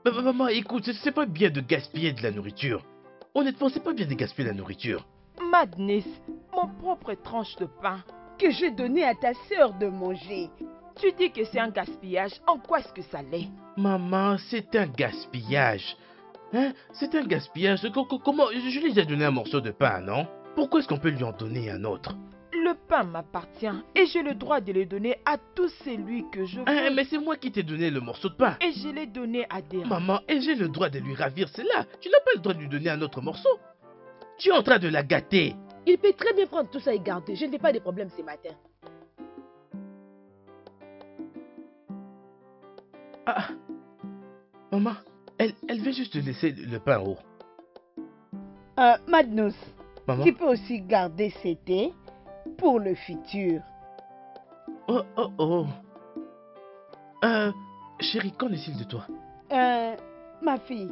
Maman, écoute, c'est pas bien de gaspiller de la nourriture. Honnêtement, c'est pas bien de gaspiller la nourriture. Madness, mon propre tranche de pain. Que j'ai donné à ta sœur de manger. Tu dis que c'est un gaspillage. En quoi est-ce que ça l'est? Maman, c'est un gaspillage. Hein? C'est un gaspillage. Comment... Je lui ai donné un morceau de pain, non? Pourquoi est-ce qu'on peut lui en donner un autre? Le pain m'appartient et j'ai le droit de le donner à tout celui que je veux. Hein, mais c'est moi qui t'ai donné le morceau de pain. Et je l'ai donné à Dera. Maman, et j'ai le droit de lui ravir cela. Tu n'as pas le droit de lui donner un autre morceau. Tu es en train de la gâter. Il peut très bien prendre tout ça et garder. Je n'ai pas de problème ce matin. Ah, maman, elle veut juste te laisser le pain en haut. Magnus, Maman, tu peux aussi garder ce thé pour le futur. oh. Chérie, qu'en est-il de toi? Ma fille,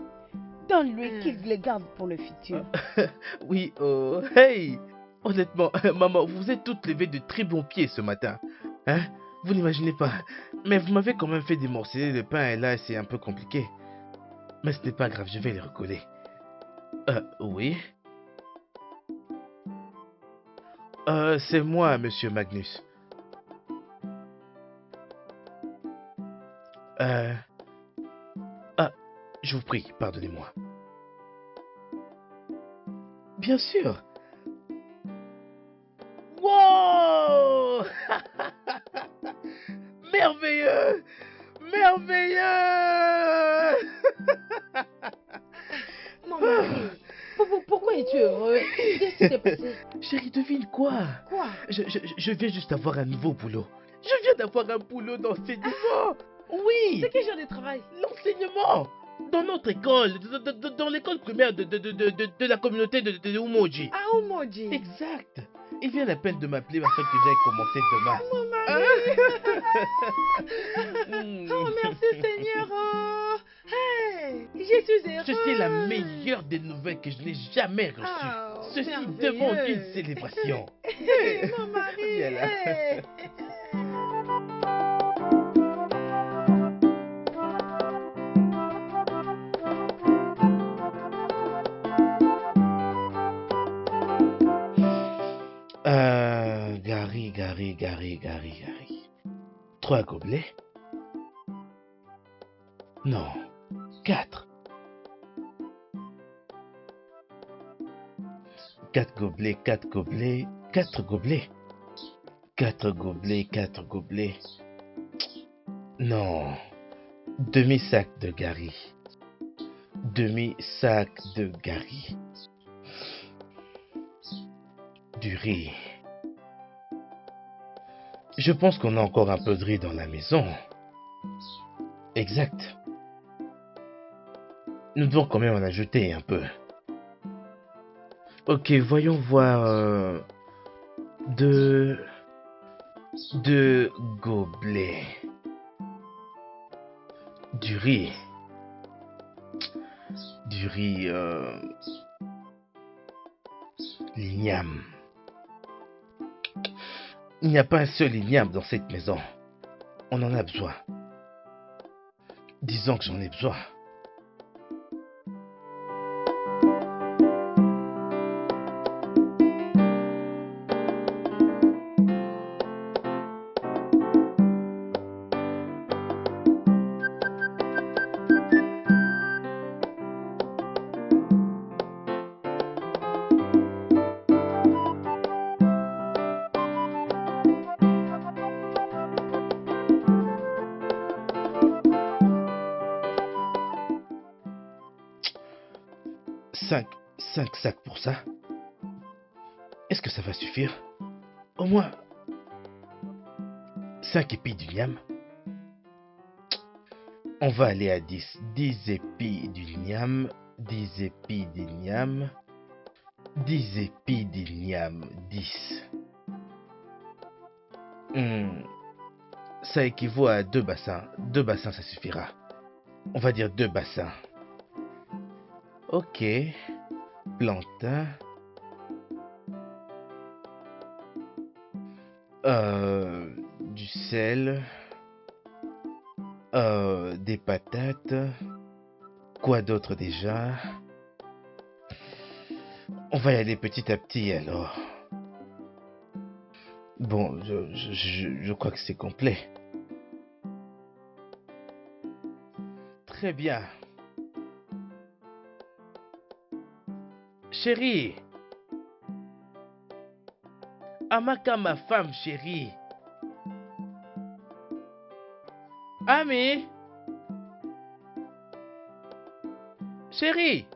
donne-lui qu'il le garde pour le futur. Oui, oh, hey. Honnêtement, maman, vous êtes toutes levées de très bons pieds ce matin. Hein? Vous n'imaginez pas. Mais vous m'avez quand même fait démorceler le pain et là, c'est un peu compliqué. Mais ce n'est pas grave, je vais les recoller. Oui. C'est moi, monsieur Magnus. Je vous prie, pardonnez-moi. Bien sûr. Wow! Merveilleux! Merveilleux! Mon mari, pourquoi es-tu heureux? Qu'est-ce qui s'est passé? Chérie, devine quoi? Quoi? Je viens juste d'avoir un nouveau boulot. Je viens d'avoir un boulot d'enseignement. Oui! C'est quel genre de travail? L'enseignement! Dans notre école, dans l'école primaire de la communauté de Umoji. Ah, Umoji. Exact. Il vient à peine de m'appeler afin que j'aille commencer demain. Mon mari. Oh, merci Seigneur. Oh. Hey, je suis heureuse. Ceci est la meilleure des nouvelles que je n'ai jamais reçues. Oh, Ceci merveilleux. demande une célébration. Hey, mon mari. Viens là. Hey. Gary. 3 gobelets? Non, 4. 4 gobelets, 4 gobelets, 4 gobelets. 4 gobelets, 4 gobelets. Non, demi-sac de Gary. Demi-sac de Gary. Du riz. Je pense qu'on a encore un peu de riz dans la maison. Exact. Nous devons quand même en ajouter un peu. Ok, voyons voir... deux gobelets. Du riz. L'igname. Il n'y a pas un seul igname dans cette maison. On en a besoin. Disons que j'en ai besoin. Cinq sacs pour ça. Est-ce que ça va suffire? Au moins 5 épis d'igname. On va aller à 10. 10 épis d'igname. 10 épis d'igname. 10 épis d'igname. 10. Ça équivaut à 2 bassins. 2 bassins, ça suffira. On va dire 2 bassins. Ok. Plantain. Du sel. Des patates. Quoi d'autre déjà? On va y aller petit à petit alors. Bon, je crois que c'est complet. Très bien. Chérie. Amaka, ma femme chérie. Ami. Chérie.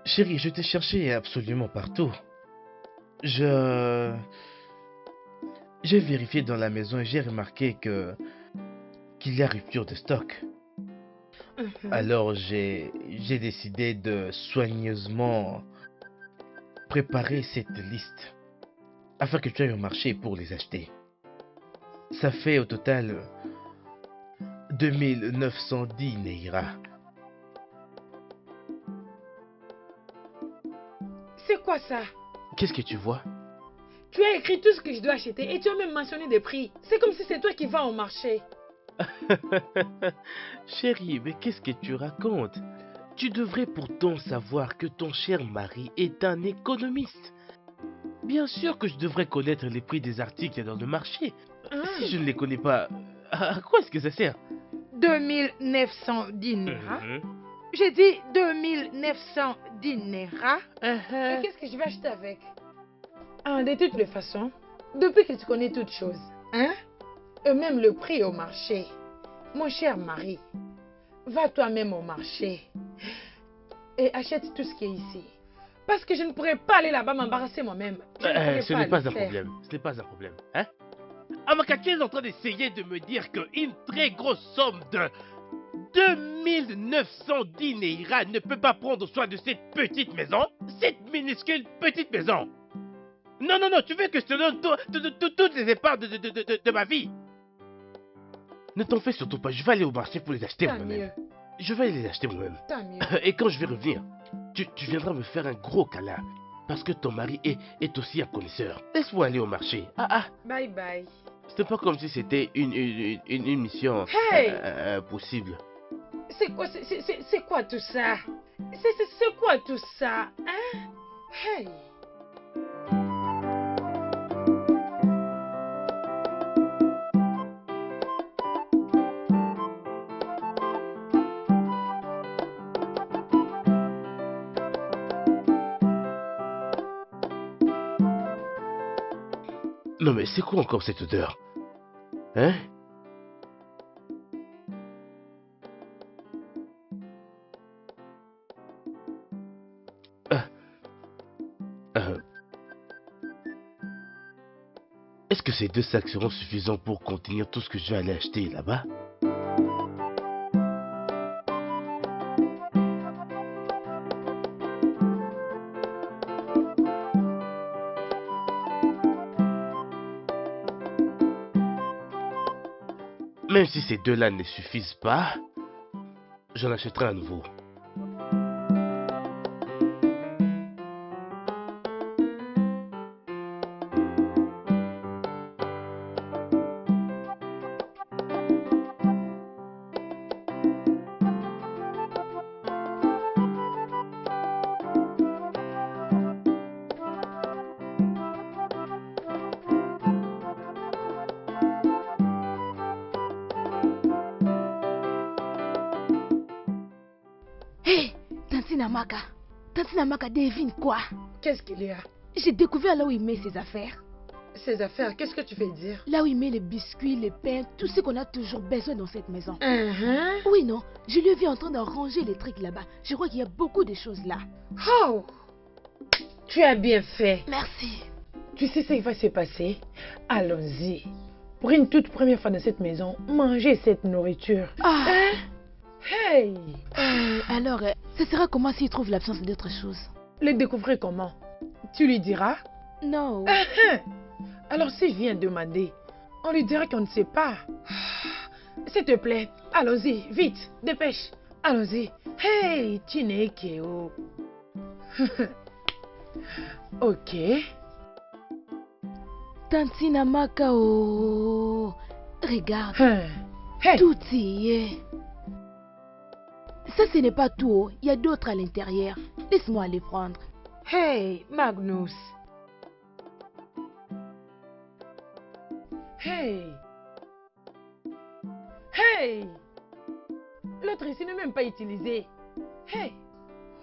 Chérie, je t'ai cherché absolument partout. J'ai vérifié dans la maison et j'ai remarqué qu'il y a rupture de stock. Alors j'ai décidé de soigneusement préparer cette liste afin que tu ailles au marché pour les acheter. Ça fait au total 2910 Neira. C'est quoi ça? Qu'est-ce que tu vois? Tu as écrit tout ce que je dois acheter et tu as même mentionné des prix. C'est comme si c'est toi qui vas au marché. Chérie, mais qu'est-ce que tu racontes? Tu devrais pourtant savoir que ton cher mari est un économiste. Bien sûr que je devrais connaître les prix des articles dans le marché. Si je ne les connais pas, à quoi est-ce que ça sert? 2910 Naira. J'ai dit 2910 Naira. Et qu'est-ce que je vais acheter avec? De toutes les façons, depuis que tu connais toutes choses, et même le prix au marché, mon cher mari, va toi-même au marché et achète tout ce qui est ici. Parce que je ne pourrais pas aller là-bas m'embarrasser moi-même. Ce n'est pas un problème. Ce n'est pas un problème. Hein? Amaka, tu es en train d'essayer de me dire qu'une très grosse somme de 2910 Neira ne peut pas prendre soin de cette petite maison? Cette minuscule petite maison? Non, non, non, tu veux que je te donne toutes les épargnes de ma vie? Ne t'en fais surtout pas, je vais aller au marché pour les acheter moi-même. Je vais les acheter moi-même. Et quand je vais revenir, tu viendras me faire un gros câlin. Parce que ton mari est aussi un connaisseur. Laisse-moi aller au marché. Bye bye. C'est pas comme si c'était une mission impossible. C'est quoi tout ça? C'est quoi tout ça? Hein? Hey! Non mais c'est quoi encore cette odeur? Hein? Est-ce que ces 2 sacs seront suffisants pour contenir tout ce que je vais aller acheter là-bas? Même si ces 2-là ne suffisent pas, j'en achèterai un nouveau. Hé, Tantine Amaka, devine quoi? Qu'est-ce qu'il y a? J'ai découvert là où il met ses affaires. Ses affaires, qu'est-ce que tu veux dire? Là où il met les biscuits, les pains, tout ce qu'on a toujours besoin dans cette maison. Uh-huh. Oui, non, je lui ai vu en train de ranger les trucs là-bas. Je crois qu'il y a beaucoup de choses là. Oh! Tu as bien fait. Merci. Tu sais ce qui va se passer? Allons-y. Pour une toute première fois dans cette maison, mangez cette nourriture. Ah! Hein? Hey! Alors, ce sera comment s'il trouve l'absence d'autre chose? Le découvrir comment? Tu lui diras? Non. Alors si je viens demander, on lui dira qu'on ne sait pas. S'il te plaît, allons-y, vite, dépêche. Allons-y. Hey, Chinekeo. Ok. Tantine Amaka, oh. Regarde, Hey. tout y est. Ça, ce n'est pas tout. Oh. Il y a d'autres à l'intérieur. Laisse-moi les prendre. Hey, Magnus. Hey. Hey. L'autre ici n'est même pas utilisé. Hey.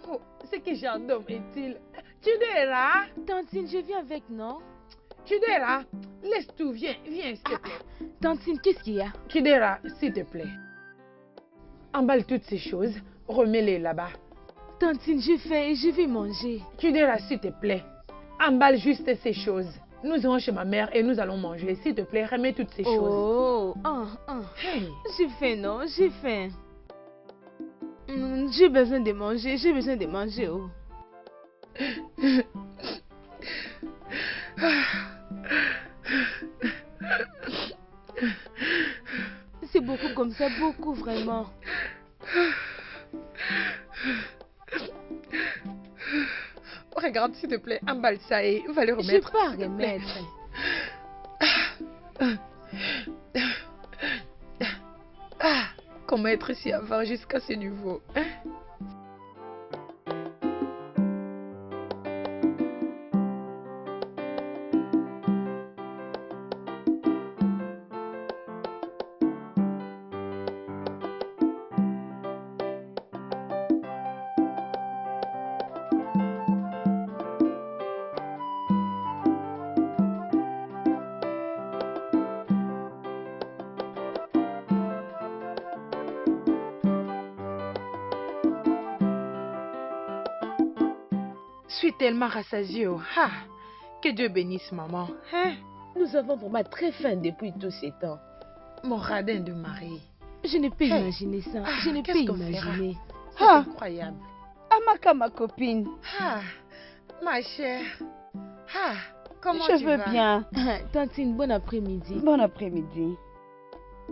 Oh, c'est quel genre d'homme est-il? Chidera. Tantine, je viens avec, non? Chidera, laisse tout, viens, s'il te plaît. Tantine, qu'est-ce qu'il y a? Chidera, s'il te plaît. Emballe toutes ces choses, remets-les là-bas. Tantine, j'ai faim et je vais manger. Chidera, s'il te plaît. Emballe juste ces choses. Nous irons chez ma mère et nous allons manger. S'il te plaît, remets toutes ces choses. Oh, Hey. j'ai faim, non? J'ai faim. J'ai besoin de manger, j'ai besoin de manger. Oh. C'est beaucoup comme ça, beaucoup vraiment. Regarde, s'il te plaît, emballe ça et va le Je remettre. vais pas remettre. Comment être si avare jusqu'à ce niveau, hein? Je suis tellement rassasiée. Oh. Ah, que Dieu bénisse maman. Hein? Nous avons vraiment très faim depuis tous ces temps. Mon radin de mari. Je ne peux Hey. imaginer ça. Ah, Je ne peux qu'est-ce qu'on fera? imaginer. C'est Ah. incroyable. Amaka, ma copine, Ah, ma chère. Ah, comment je tu veux vas? bien. Tantine, bon après-midi. Bon après-midi.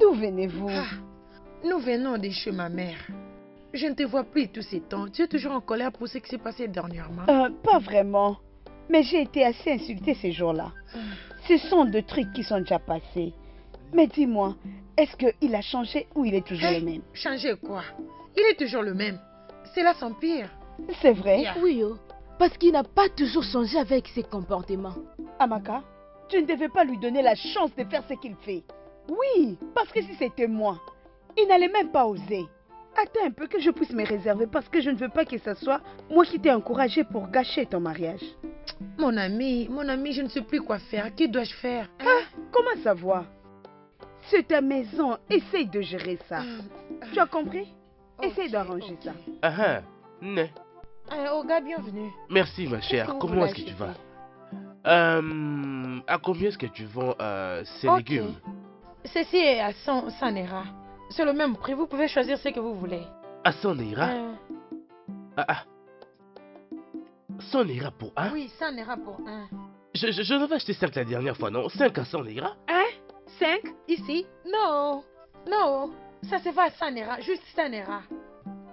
D'où venez-vous? Ah, nous venons de chez ma mère. Je ne te vois plus tous ces temps. Tu es toujours en colère pour ce qui s'est passé dernièrement. Pas vraiment. Mais j'ai été assez insultée ces jours-là. Ce sont de trucs qui sont déjà passés. Mais dis-moi, est-ce qu'il a changé ou il est toujours Hey, le même? changer quoi? Il est toujours le même. C'est là son pire. C'est vrai? Yeah. Oui, oh. Parce qu'il n'a pas toujours changé avec ses comportements. Amaka, tu ne devais pas lui donner la chance de faire ce qu'il fait. Oui, parce que si c'était moi, il n'allait même pas oser. Attends un peu que je puisse me réserver parce que je ne veux pas que ce soit moi qui t'ai encouragé pour gâcher ton mariage. Mon ami, je ne sais plus quoi faire. Que dois-je faire? Hein? Ah, comment savoir? C'est ta maison, essaye de gérer ça. Tu as compris? Essaye Ok, d'arranger ok. ça. Ah ah, né. Oh gars, bienvenue. Merci ma Qu'est-ce chère, que vous comment voulez est-ce que tu vas? acheter? À combien est-ce que tu vends ces Ok. légumes? Ceci est à 100 naira. C'est le même prix, vous pouvez choisir ce que vous voulez. À 100 naira? Ah ah. 100 naira pour un? Oui, 100 naira pour un. Je n'avais acheté 5 la dernière fois, non? 5 à 100 naira? 5 ici? Non, non, ça se va à 100 naira, juste 100 naira.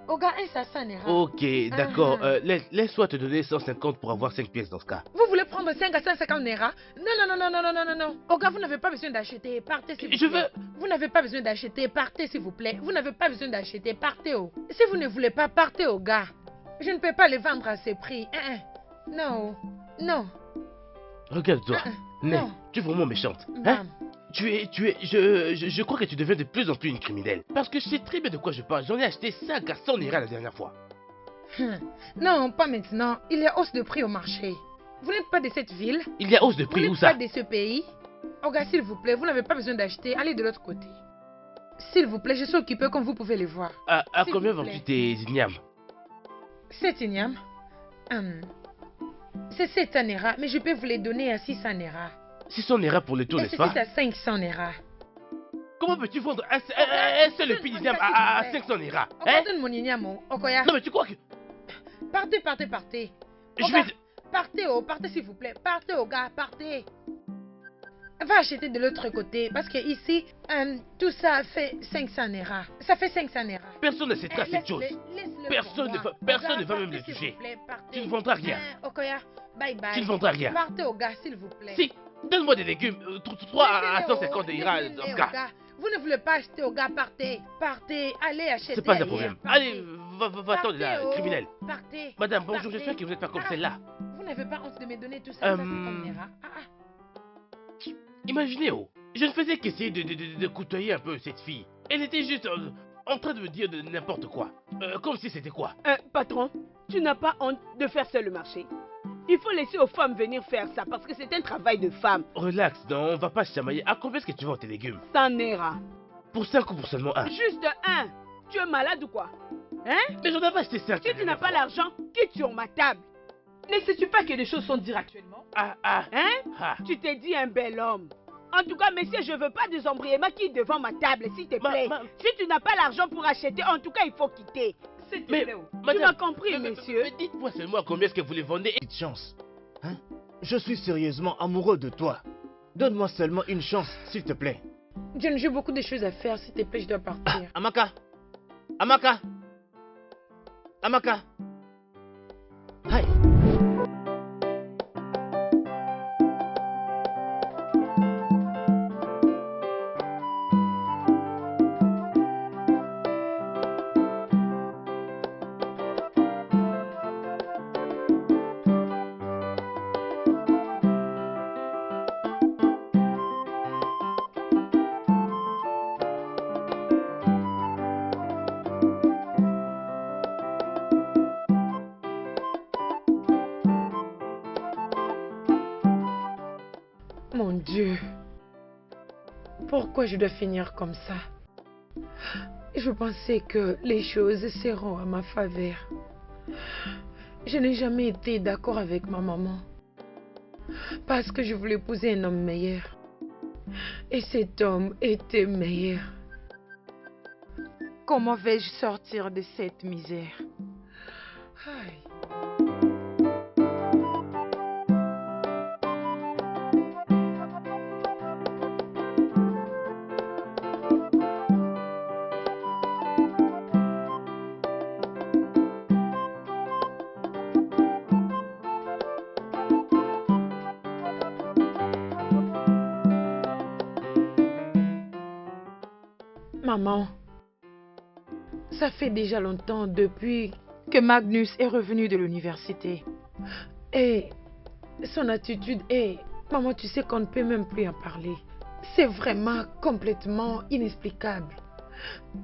Au gars, un ça 100 naira. Ok, d'accord. Ah. Laisse-moi te donner 150 pour avoir 5 pièces dans ce cas. Vous voulez prendre 5 à 150 naira? Non, non, non, non, non, non, non, non. Au gars, vous n'avez pas besoin d'acheter, partez s'il vous Je plaît. Vous n'avez pas besoin d'acheter, partez s'il vous plaît. Vous n'avez pas besoin d'acheter, partez oh. Si vous ne voulez pas, partez au gars. Je ne peux pas les vendre à ce prix. Non, non. Regarde-toi. Né, non. tu es vraiment méchante. Hein? Bam. Je crois que tu deviens de plus en plus une criminelle. Parce que je sais très bien de quoi je parle. J'en ai acheté 5 à 100 naira la dernière fois. Non, pas maintenant. Il y a hausse de prix au marché. Vous n'êtes pas de cette ville? Il y a hausse de Vous prix, où n'êtes ça? pas de ce pays? Oh gars, s'il vous plaît, vous n'avez pas besoin d'acheter. Allez de l'autre côté. S'il vous plaît, je suis occupée comme vous pouvez le voir. À S'il combien vous plaît. vends-tu tes ignames? 7 ignam. C'est 7 naira, mais je peux vous les donner à 600 naira. 600 naira pour le tour, Et n'est-ce c'est pas? à 500 naira. Comment peux-tu vendre un seul igname à 500 naira? Hein? Donne mon ignam, Okoya. Non mais tu crois que... Partez, partez, partez. Je Oga, vais... partez s'il vous plaît. Partez au gars, partez. Va acheter de l'autre côté parce que ici, tout ça fait 500 naira. Ça fait 500 naira. Personne n'achètera cette chose. Laisse-le Personne pour ne moi. va- personne Oga, ne va même partez, le s'il toucher. vous plaît, partez. Tu ne vendras rien. Okoya, bye bye. Tu ne vendras rien. Partez au gars, s'il vous plaît. Si, donne-moi des légumes. 3 à Laissez-le, 150 naira laissez-le dans ce au cas. gars. Vous ne voulez pas acheter au gars, partez. Partez, allez acheter. C'est pas un ailleurs, problème. partez. Allez, va-t'en de là, Partez, oh. criminel. Partez. Madame, bonjour, Partez. j'espère que vous n'êtes pas comme Ah. celle-là. Vous n'avez pas honte de me donner tout ça, ça c'est comme Nera. Imaginez, oh, je ne faisais qu'essayer de côtoyer un peu cette fille. Elle était juste en train de me dire de n'importe quoi. Comme si c'était quoi? Patron, tu n'as pas honte de faire seul le marché. Il faut laisser aux femmes venir faire ça parce que c'est un travail de femme. Relax, non, on va pas se chamailler. À combien est-ce que tu vends tes légumes? 100 naira. Pour 5 ou pour seulement 1? Juste un. Tu es malade ou quoi? Hein? Mais j'en avais acheté 5. Si tu n'as pas l'argent, quitte sur ma table. Ne sais-tu pas que les choses sont dures actuellement? Ah. Hein? Tu t'es dit un bel homme. En tout cas, monsieur, je veux pas des embriéments qui devant ma table, s'il te plaît. Si tu n'as pas l'argent pour acheter, en tout cas, il faut quitter. s'il te Mais, plaît. Tu madame, m'as compris, mais monsieur. dites-moi seulement combien est-ce que vous les vendez. Petite chance. Hein? Je suis sérieusement amoureux de toi. Donne-moi seulement une chance, s'il te plaît. John, j'ai beaucoup de choses à faire. S'il te plaît, je dois partir. Amaka! Amaka! Amaka! Hi! Mon Dieu. Pourquoi je dois finir comme ça? Je pensais que les choses seront à ma faveur. Je n'ai jamais été d'accord avec ma maman. Parce que je voulais épouser un homme meilleur. Et cet homme était meilleur. Comment vais-je sortir de cette misère? Aïe. Maman, ça fait déjà longtemps depuis que Magnus est revenu de l'université. Et son attitude est... Maman, tu sais qu'on ne peut même plus en parler. C'est vraiment complètement inexplicable.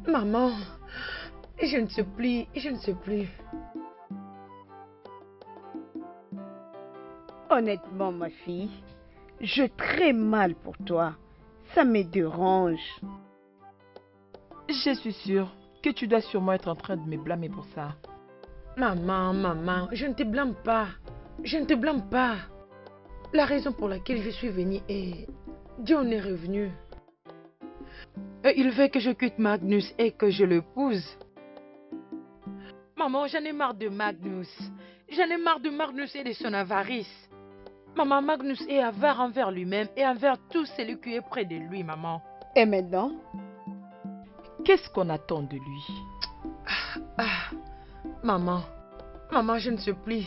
Maman, je ne sais plus, je ne sais plus. Honnêtement, ma fille, je très mal pour toi. Ça me dérange. Je suis sûre que tu dois sûrement être en train de me blâmer pour ça. Maman, je ne te blâme pas. Je ne te blâme pas. La raison pour laquelle je suis venue est... John est revenu. Et il veut que je quitte Magnus et que je l'épouse. Maman, j'en ai marre de Magnus. J'en ai marre de Magnus et de son avarice. Maman, Magnus est avare envers lui-même et envers tout celui qui est près de lui, maman. Et maintenant? Qu'est-ce qu'on attend de lui? Maman, je ne sais plus.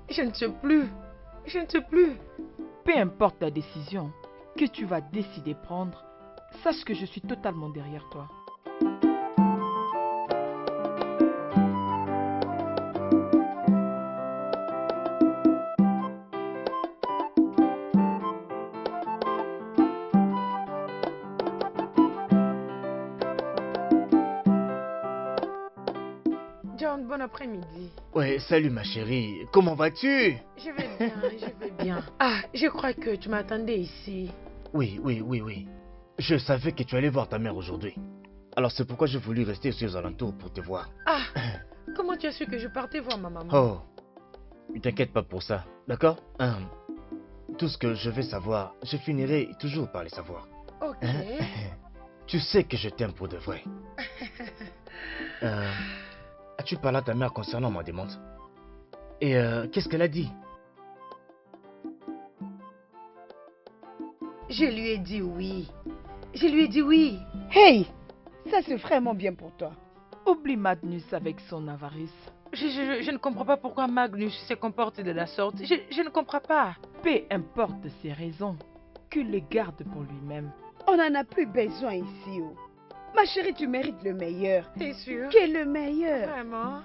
Je ne sais plus. Je ne sais plus. Peu importe la décision que tu vas décider de prendre, sache que je suis totalement derrière toi. John, bon après-midi. Ouais, salut ma chérie. Comment vas-tu? Je vais bien, je vais bien. Je crois que tu m'attendais ici. Oui. Je savais que tu allais voir ta mère aujourd'hui. Alors c'est pourquoi j'ai voulu rester sur les alentours pour te voir. Comment tu as su que je partais voir ma maman? Oh, ne t'inquiète pas pour ça, d'accord? Tout ce que je vais savoir, je finirai toujours par les savoir. Ok. Tu sais que je t'aime pour de vrai. As-tu parlé à ta mère concernant ma demande? Et qu'est-ce qu'elle a dit? Je lui ai dit oui. Je lui ai dit oui. Hey! Ça c'est vraiment bien pour toi. Oublie Magnus avec son avarice. Je ne comprends pas pourquoi Magnus se comporte de la sorte. Je ne comprends pas. Peu importe ses raisons, qu'il les garde pour lui-même. On n'en a plus besoin ici. Oh. Ma chérie, tu mérites le meilleur. T'es sûre? Quel est le meilleur? Vraiment?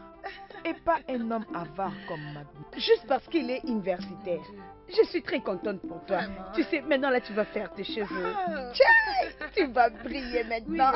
Et pas un homme avare comme Magnus. Juste parce qu'il est universitaire. Je suis très contente pour toi. Vraiment? Tu sais, maintenant là, tu vas faire tes cheveux. Tiens, tu vas briller maintenant.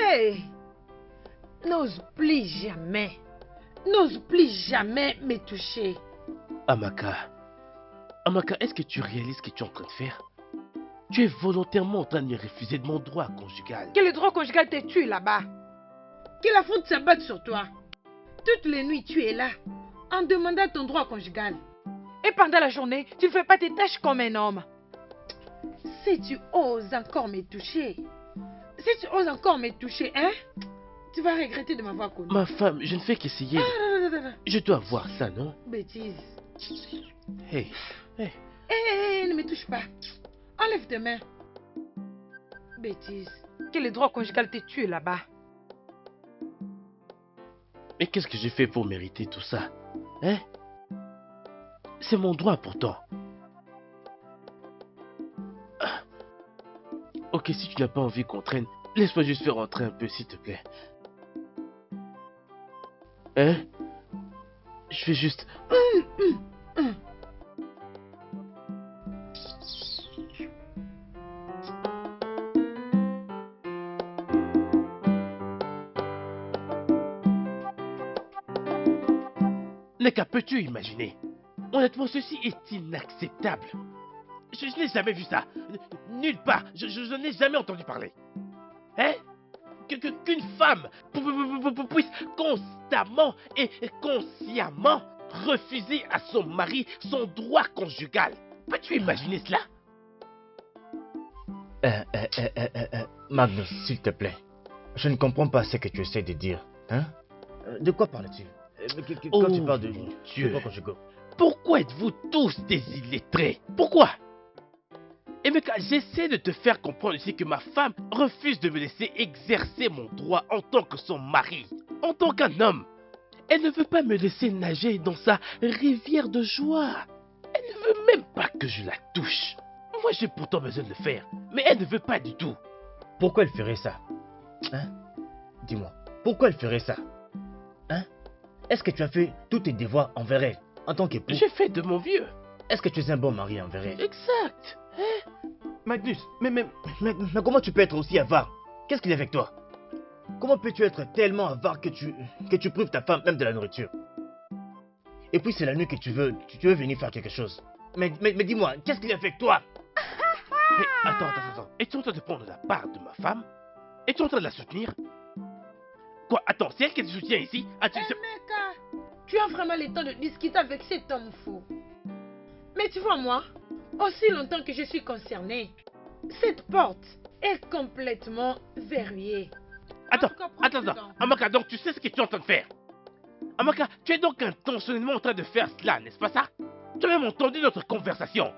Hey! N'ose plus jamais. N'ose plus jamais me toucher. Amaka. Amaka, est-ce que tu réalises ce que tu es en train de faire? Tu es volontairement en train de me refuser de mon droit conjugal. Que le droit conjugal te tue là-bas. Que la faute s'abatte sur toi. Toutes les nuits, tu es là, en demandant ton droit conjugal. Et pendant la journée, tu ne fais pas tes tâches comme un homme. Si tu oses encore me toucher, hein, tu vas regretter de m'avoir connu. Ma femme, je ne fais qu'essayer. Je dois voir ça, non? Bêtise. Hey, hey. Hé, ne me touche pas. Enlève tes mains. Bêtise. Que le droit conjugal te tue là-bas. Mais qu'est-ce que j'ai fait pour mériter tout ça? Hein? C'est mon droit pourtant. Ah. Ok, si tu n'as pas envie qu'on traîne, laisse-moi juste faire rentrer un peu, s'il te plaît. Hein? Je vais juste... Neka, peux-tu imaginer? Honnêtement, ceci est inacceptable. Je n'ai jamais vu ça. Nulle part. Je n'en ai jamais entendu parler. Hein? Qu'une femme puisse constamment et consciemment refuser à son mari son droit conjugal. Peux-tu imaginer cela? Magnus, s'il te plaît. Je ne comprends pas ce que tu essaies de dire. Hein? De quoi parles-tu? Quand tu parles de Dieu. droit conjugal. Pourquoi êtes-vous tous des illettrés? Pourquoi? Et mec, j'essaie de te faire comprendre ici que ma femme refuse de me laisser exercer mon droit en tant que son mari, en tant qu'un homme. Elle ne veut pas me laisser nager dans sa rivière de joie. Elle ne veut même pas que je la touche. Moi, j'ai pourtant besoin de le faire, mais elle ne veut pas du tout. Pourquoi elle ferait ça? Hein? Dis-moi, pourquoi elle ferait ça? Hein? Est-ce que tu as fait tous tes devoirs envers elle, en tant qu'époux? J'ai fait de mon mieux. Est-ce que tu es un bon mari envers elle? Exact. Magnus, Mais comment tu peux être aussi avare? Qu'est-ce qu'il y a avec toi? Comment peux-tu être tellement avare que tu prives ta femme même de la nourriture? Et puis c'est la nuit que tu veux venir faire quelque chose. Mais dis-moi, qu'est-ce qu'il y a avec toi? Mais attends. Es-tu en train de prendre la part de ma femme? Es-tu en train de la soutenir? Quoi? Attends, c'est elle qui te soutient ici? Meka, tu as vraiment le temps de discuter avec cet homme fou. Mais tu vois moi, aussi longtemps que je suis concernée, cette porte est complètement verrouillée. Attends. Prudent. Amaka, donc tu sais ce que tu es en train de faire? Amaka, tu es donc intentionnellement en train de faire cela, n'est-ce pas ça? Tu as même entendu notre conversation.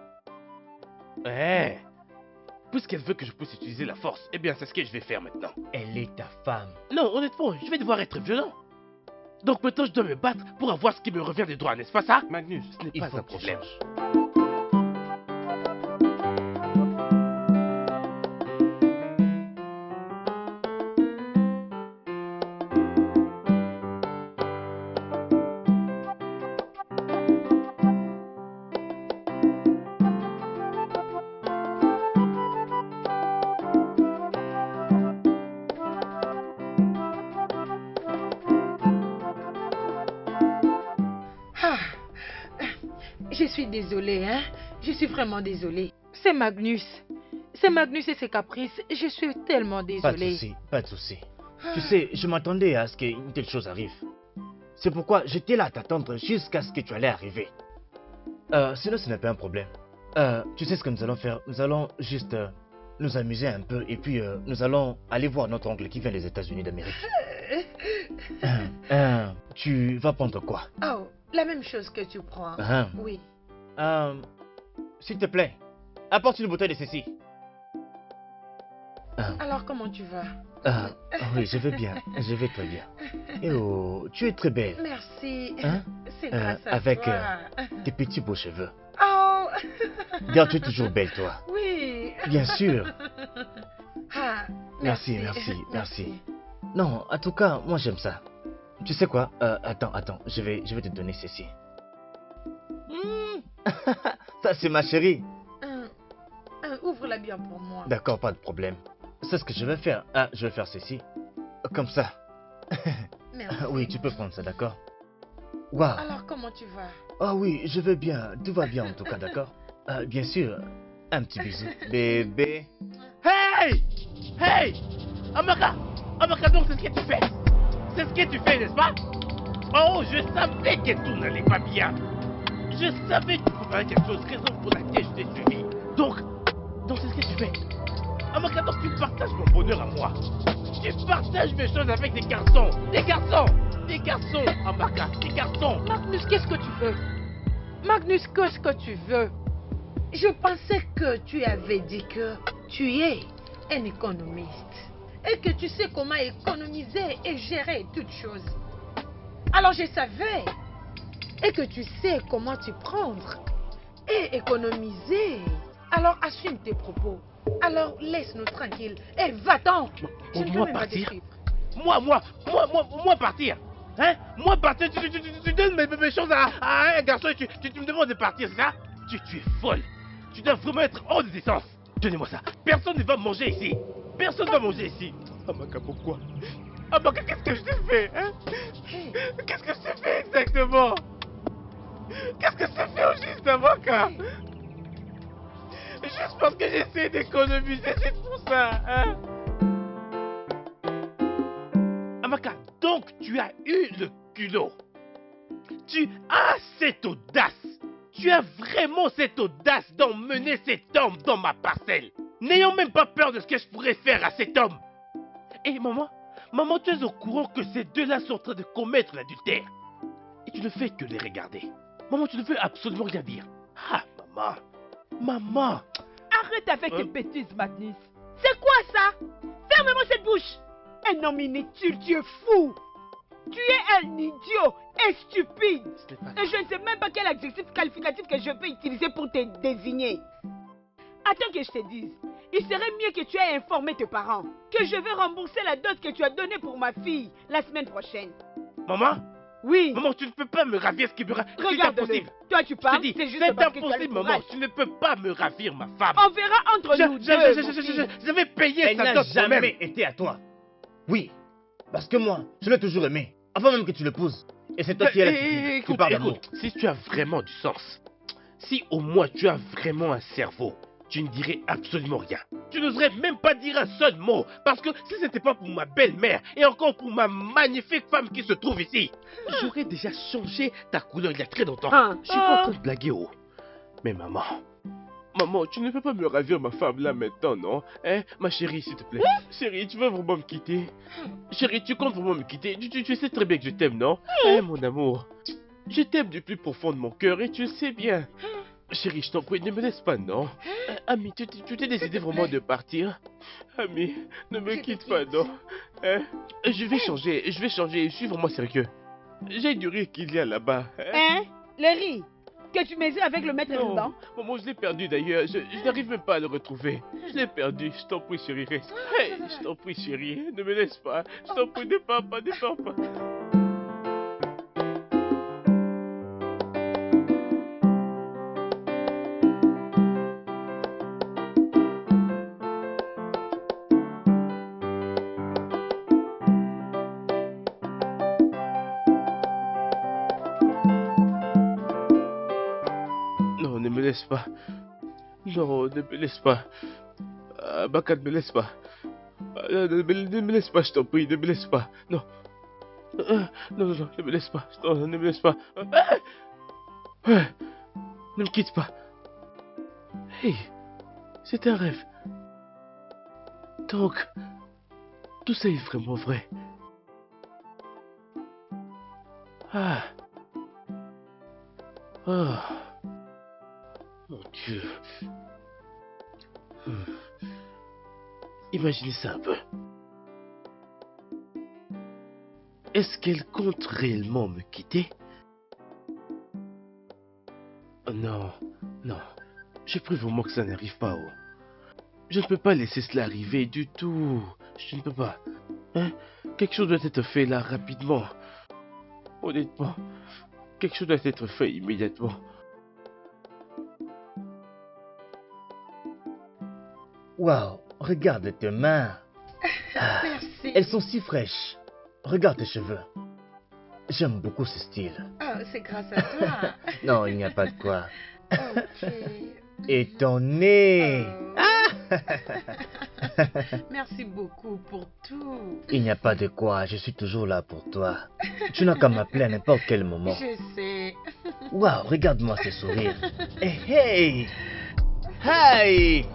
Puisqu'elle veut que je puisse utiliser la force, eh bien c'est ce que je vais faire maintenant. Elle est ta femme. Non, honnêtement, je vais devoir être violent. Donc maintenant je dois me battre pour avoir ce qui me revient des droits, n'est-ce pas ça? Magnus, Ce n'est Il pas faut un que tu problème. changes. Ah, je suis désolée, hein. Je suis vraiment désolée. C'est Magnus. C'est Magnus et ses caprices. Je suis tellement désolée. Pas de souci. Tu sais, je m'attendais à ce qu'une telle chose arrive. C'est pourquoi j'étais là à t'attendre jusqu'à ce que tu allais arriver. Sinon, ce n'est pas un problème. Tu sais ce que nous allons faire? Nous allons juste nous amuser un peu et puis nous allons aller voir notre oncle qui vient des États-Unis d'Amérique. Tu vas prendre quoi? Oh, la même chose que tu prends. Oui. S'il te plaît, apporte une bouteille de ceci. Alors, comment tu vas? Oui, je vais bien. Je vais très bien. Et oh, tu es très belle. Merci. Hein? C'est grâce à avec toi. tes petits beaux cheveux. Oh. Regarde, tu es toujours belle, toi. Oui. Bien sûr. Ah, Merci. Non, en tout cas, moi j'aime ça. Tu sais quoi? Attends, je vais te donner ceci. Ça, c'est ma chérie. Ouvre-la bien pour moi. D'accord, pas de problème. C'est ce que je vais faire. Je vais faire ceci. Comme ça. Merci. Oui, tu peux prendre ça, d'accord? Waouh. Alors, comment tu vas? Ah oui, je vais bien. Tout va bien en tout cas, d'accord? Bien sûr. Un petit bisou. Bébé. Hey! Hey! Amaka! Amaka, donc c'est ce que tu fais! C'est ce que tu fais, n'est-ce pas? Oh, je savais que tout n'allait pas bien! Je savais que tu préparais quelque chose, raison pour laquelle je t'ai suivi. Donc c'est ce que tu fais. Amaka, donc tu partages mon bonheur à moi. Tu partages mes choses avec des garçons. Des garçons! Des garçons, Amaka, des garçons! Magnus, qu'est-ce que tu veux? Magnus, qu'est-ce que tu veux? Je pensais que tu avais dit que tu es un économiste et que tu sais comment économiser et gérer toutes choses. Alors je savais. Et que tu sais comment t'y prendre et économiser. Alors assume tes propos. Alors laisse-nous tranquilles et va-t'en. Je ne peux Moi même pas partir? te suivre. Moi partir? Hein? Moi partir? Tu donnes mes choses à un garçon et tu me demandes de partir, c'est ça? Tu es folle. Tu dois vraiment être hors de tes sens. Donnez-moi ça. Personne ne va manger ici. Personne ne va manger ici. Amaka, pourquoi? Amaka, qu'est-ce que je t'ai fait, hein? Qu'est-ce que je t'ai fait exactement? Qu'est-ce que je t'ai fait au juste, Amaka? Juste parce que j'essaie d'économiser, c'est pour ça, hein? Amaka, donc tu as eu le culot. Tu as cette audace. Tu as vraiment cette audace d'emmener cet homme dans ma parcelle, n'ayant même pas peur de ce que je pourrais faire à cet homme. Et maman, tu es au courant que ces deux-là sont en train de commettre l'adultère. Et tu ne fais que les regarder. Maman, tu ne veux absolument rien dire. Ah, maman. Arrête avec tes Hein? bêtises, Magnus. C'est quoi ça? Ferme-moi cette bouche. Un homme inutile, tu es fou. Tu es un idiot et stupide. Ce n'est pas Et je ne sais même pas quel adjectif qualificatif que je peux utiliser pour te désigner. Attends que je te dise. Il serait mieux que tu aies informé tes parents que je vais rembourser la dot que tu as donnée pour ma fille la semaine prochaine. Maman, Oui. maman, tu ne peux pas me ravir ce qui me ravir. C'est Regarde-le. impossible. Toi, tu Je te parles. dis, C'est juste c'est parce que tu as le impossible, maman. courage. Tu ne peux pas me ravir ma femme. On verra entre nous deux. mon fils. Je vais payer Elle sa n'a dot moi-même. jamais été à toi. Oui. Parce que moi, je l'ai toujours aimé. Avant même que tu l'épouses. Et c'est toi qui es là qui Écoute, parles d'amour. si tu as vraiment du sens, si au moins tu as vraiment un cerveau, tu ne dirais absolument rien. Tu n'oserais même pas dire un seul mot. Parce que si ce n'était pas pour ma belle-mère et encore pour ma magnifique femme qui se trouve ici, j'aurais déjà changé ta couleur il y a très longtemps. Je suis pas en train de blaguer, oh. Mais maman, tu ne peux pas me ravir ma femme là maintenant, non? Hein? Ma chérie, s'il te plaît. Chérie, tu veux vraiment me quitter? Chérie, tu comptes vraiment me quitter? Tu sais très bien que je t'aime, non? Hein, mon amour? Je t'aime du plus profond de mon cœur et tu le sais bien. Chérie, je t'en prie, ne me laisse pas, non? Ami, tu t'es décidé vraiment de partir? Ami, ne me quitte pas, non? Hein? Je vais changer, je suis vraiment sérieux. J'ai du riz qu'il y a là-bas. Hein? Le riz que tu mesures avec le maître Non, ruban? maman, je l'ai perdu d'ailleurs. Je n'arrive même pas à le retrouver. Je l'ai perdu. Je t'en prie, chérie, reste. Hey, je t'en prie, chérie, ne me laisse pas. Je t'en prie, ne pars pas. Non, ne me laisse pas. Non, ne me laisse pas. Baka, ne me laisse pas. Ne me laisse pas, je t'en prie, ne me laisse pas. Non. Non, ne me laisse pas. Ne me laisse pas. Ne me quitte pas. Hey, c'est un rêve. Donc, tout ça est vraiment vrai. Ah. Oh. Mon Dieu. Imaginez ça un peu. Est-ce qu'elle compte réellement me quitter? Oh non, non. Je prie vraiment que ça n'arrive pas. Oh. Je ne peux pas laisser cela arriver du tout. Je ne peux pas. Hein? Quelque chose doit être fait là rapidement. Honnêtement, quelque chose doit être fait immédiatement. Waouh, regarde tes mains. Merci. Elles sont si fraîches. Regarde tes cheveux. J'aime beaucoup ce style. Oh, c'est grâce à toi. Non, il n'y a pas de quoi. Ok. Et ton nez. Oh. Merci beaucoup pour tout. Il n'y a pas de quoi, je suis toujours là pour toi. Tu n'as qu'à m'appeler à n'importe quel moment. Je sais. Waouh, regarde-moi ce sourire. Hey, hey! Hi!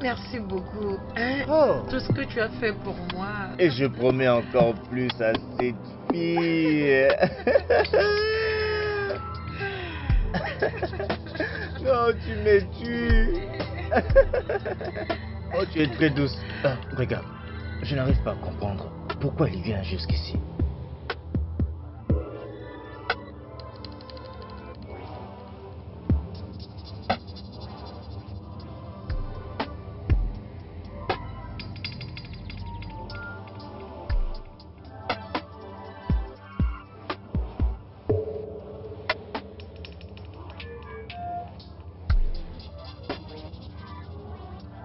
Merci beaucoup. Hein? Oh! Tout ce que tu as fait pour moi. Et je promets encore plus à cette fille. Non, tu me tues. Oh, tu es très douce. Regarde, je n'arrive pas à comprendre pourquoi il vient jusqu'ici.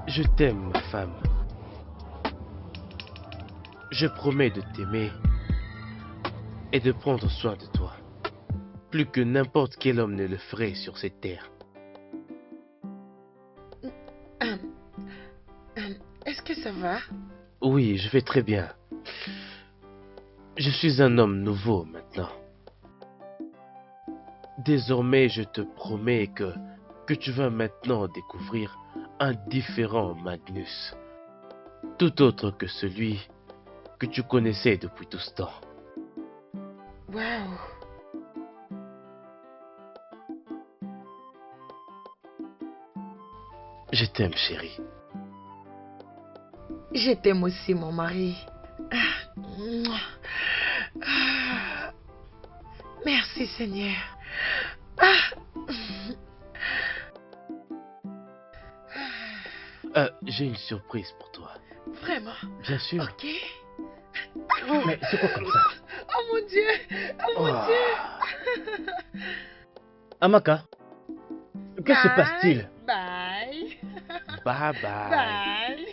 Je t'aime, ma femme. Je promets de t'aimer et de prendre soin de toi, plus que n'importe quel homme ne le ferait sur cette terre. Est-ce que ça va? Oui, je vais très bien. Je suis un homme nouveau maintenant. Désormais, je te promets que tu vas maintenant découvrir un différent Magnus, tout autre que celui que tu connaissais depuis tout ce temps. Waouh! Je t'aime, chérie. Je t'aime aussi, mon mari. Mouah. Merci, Seigneur. J'ai une surprise pour toi. Vraiment? Bien sûr. Ok. Mais c'est quoi comme ça? Oh mon Dieu! Oh mon Dieu! Amaka, que se passe-t-il? Bye. Bye bye. Bye.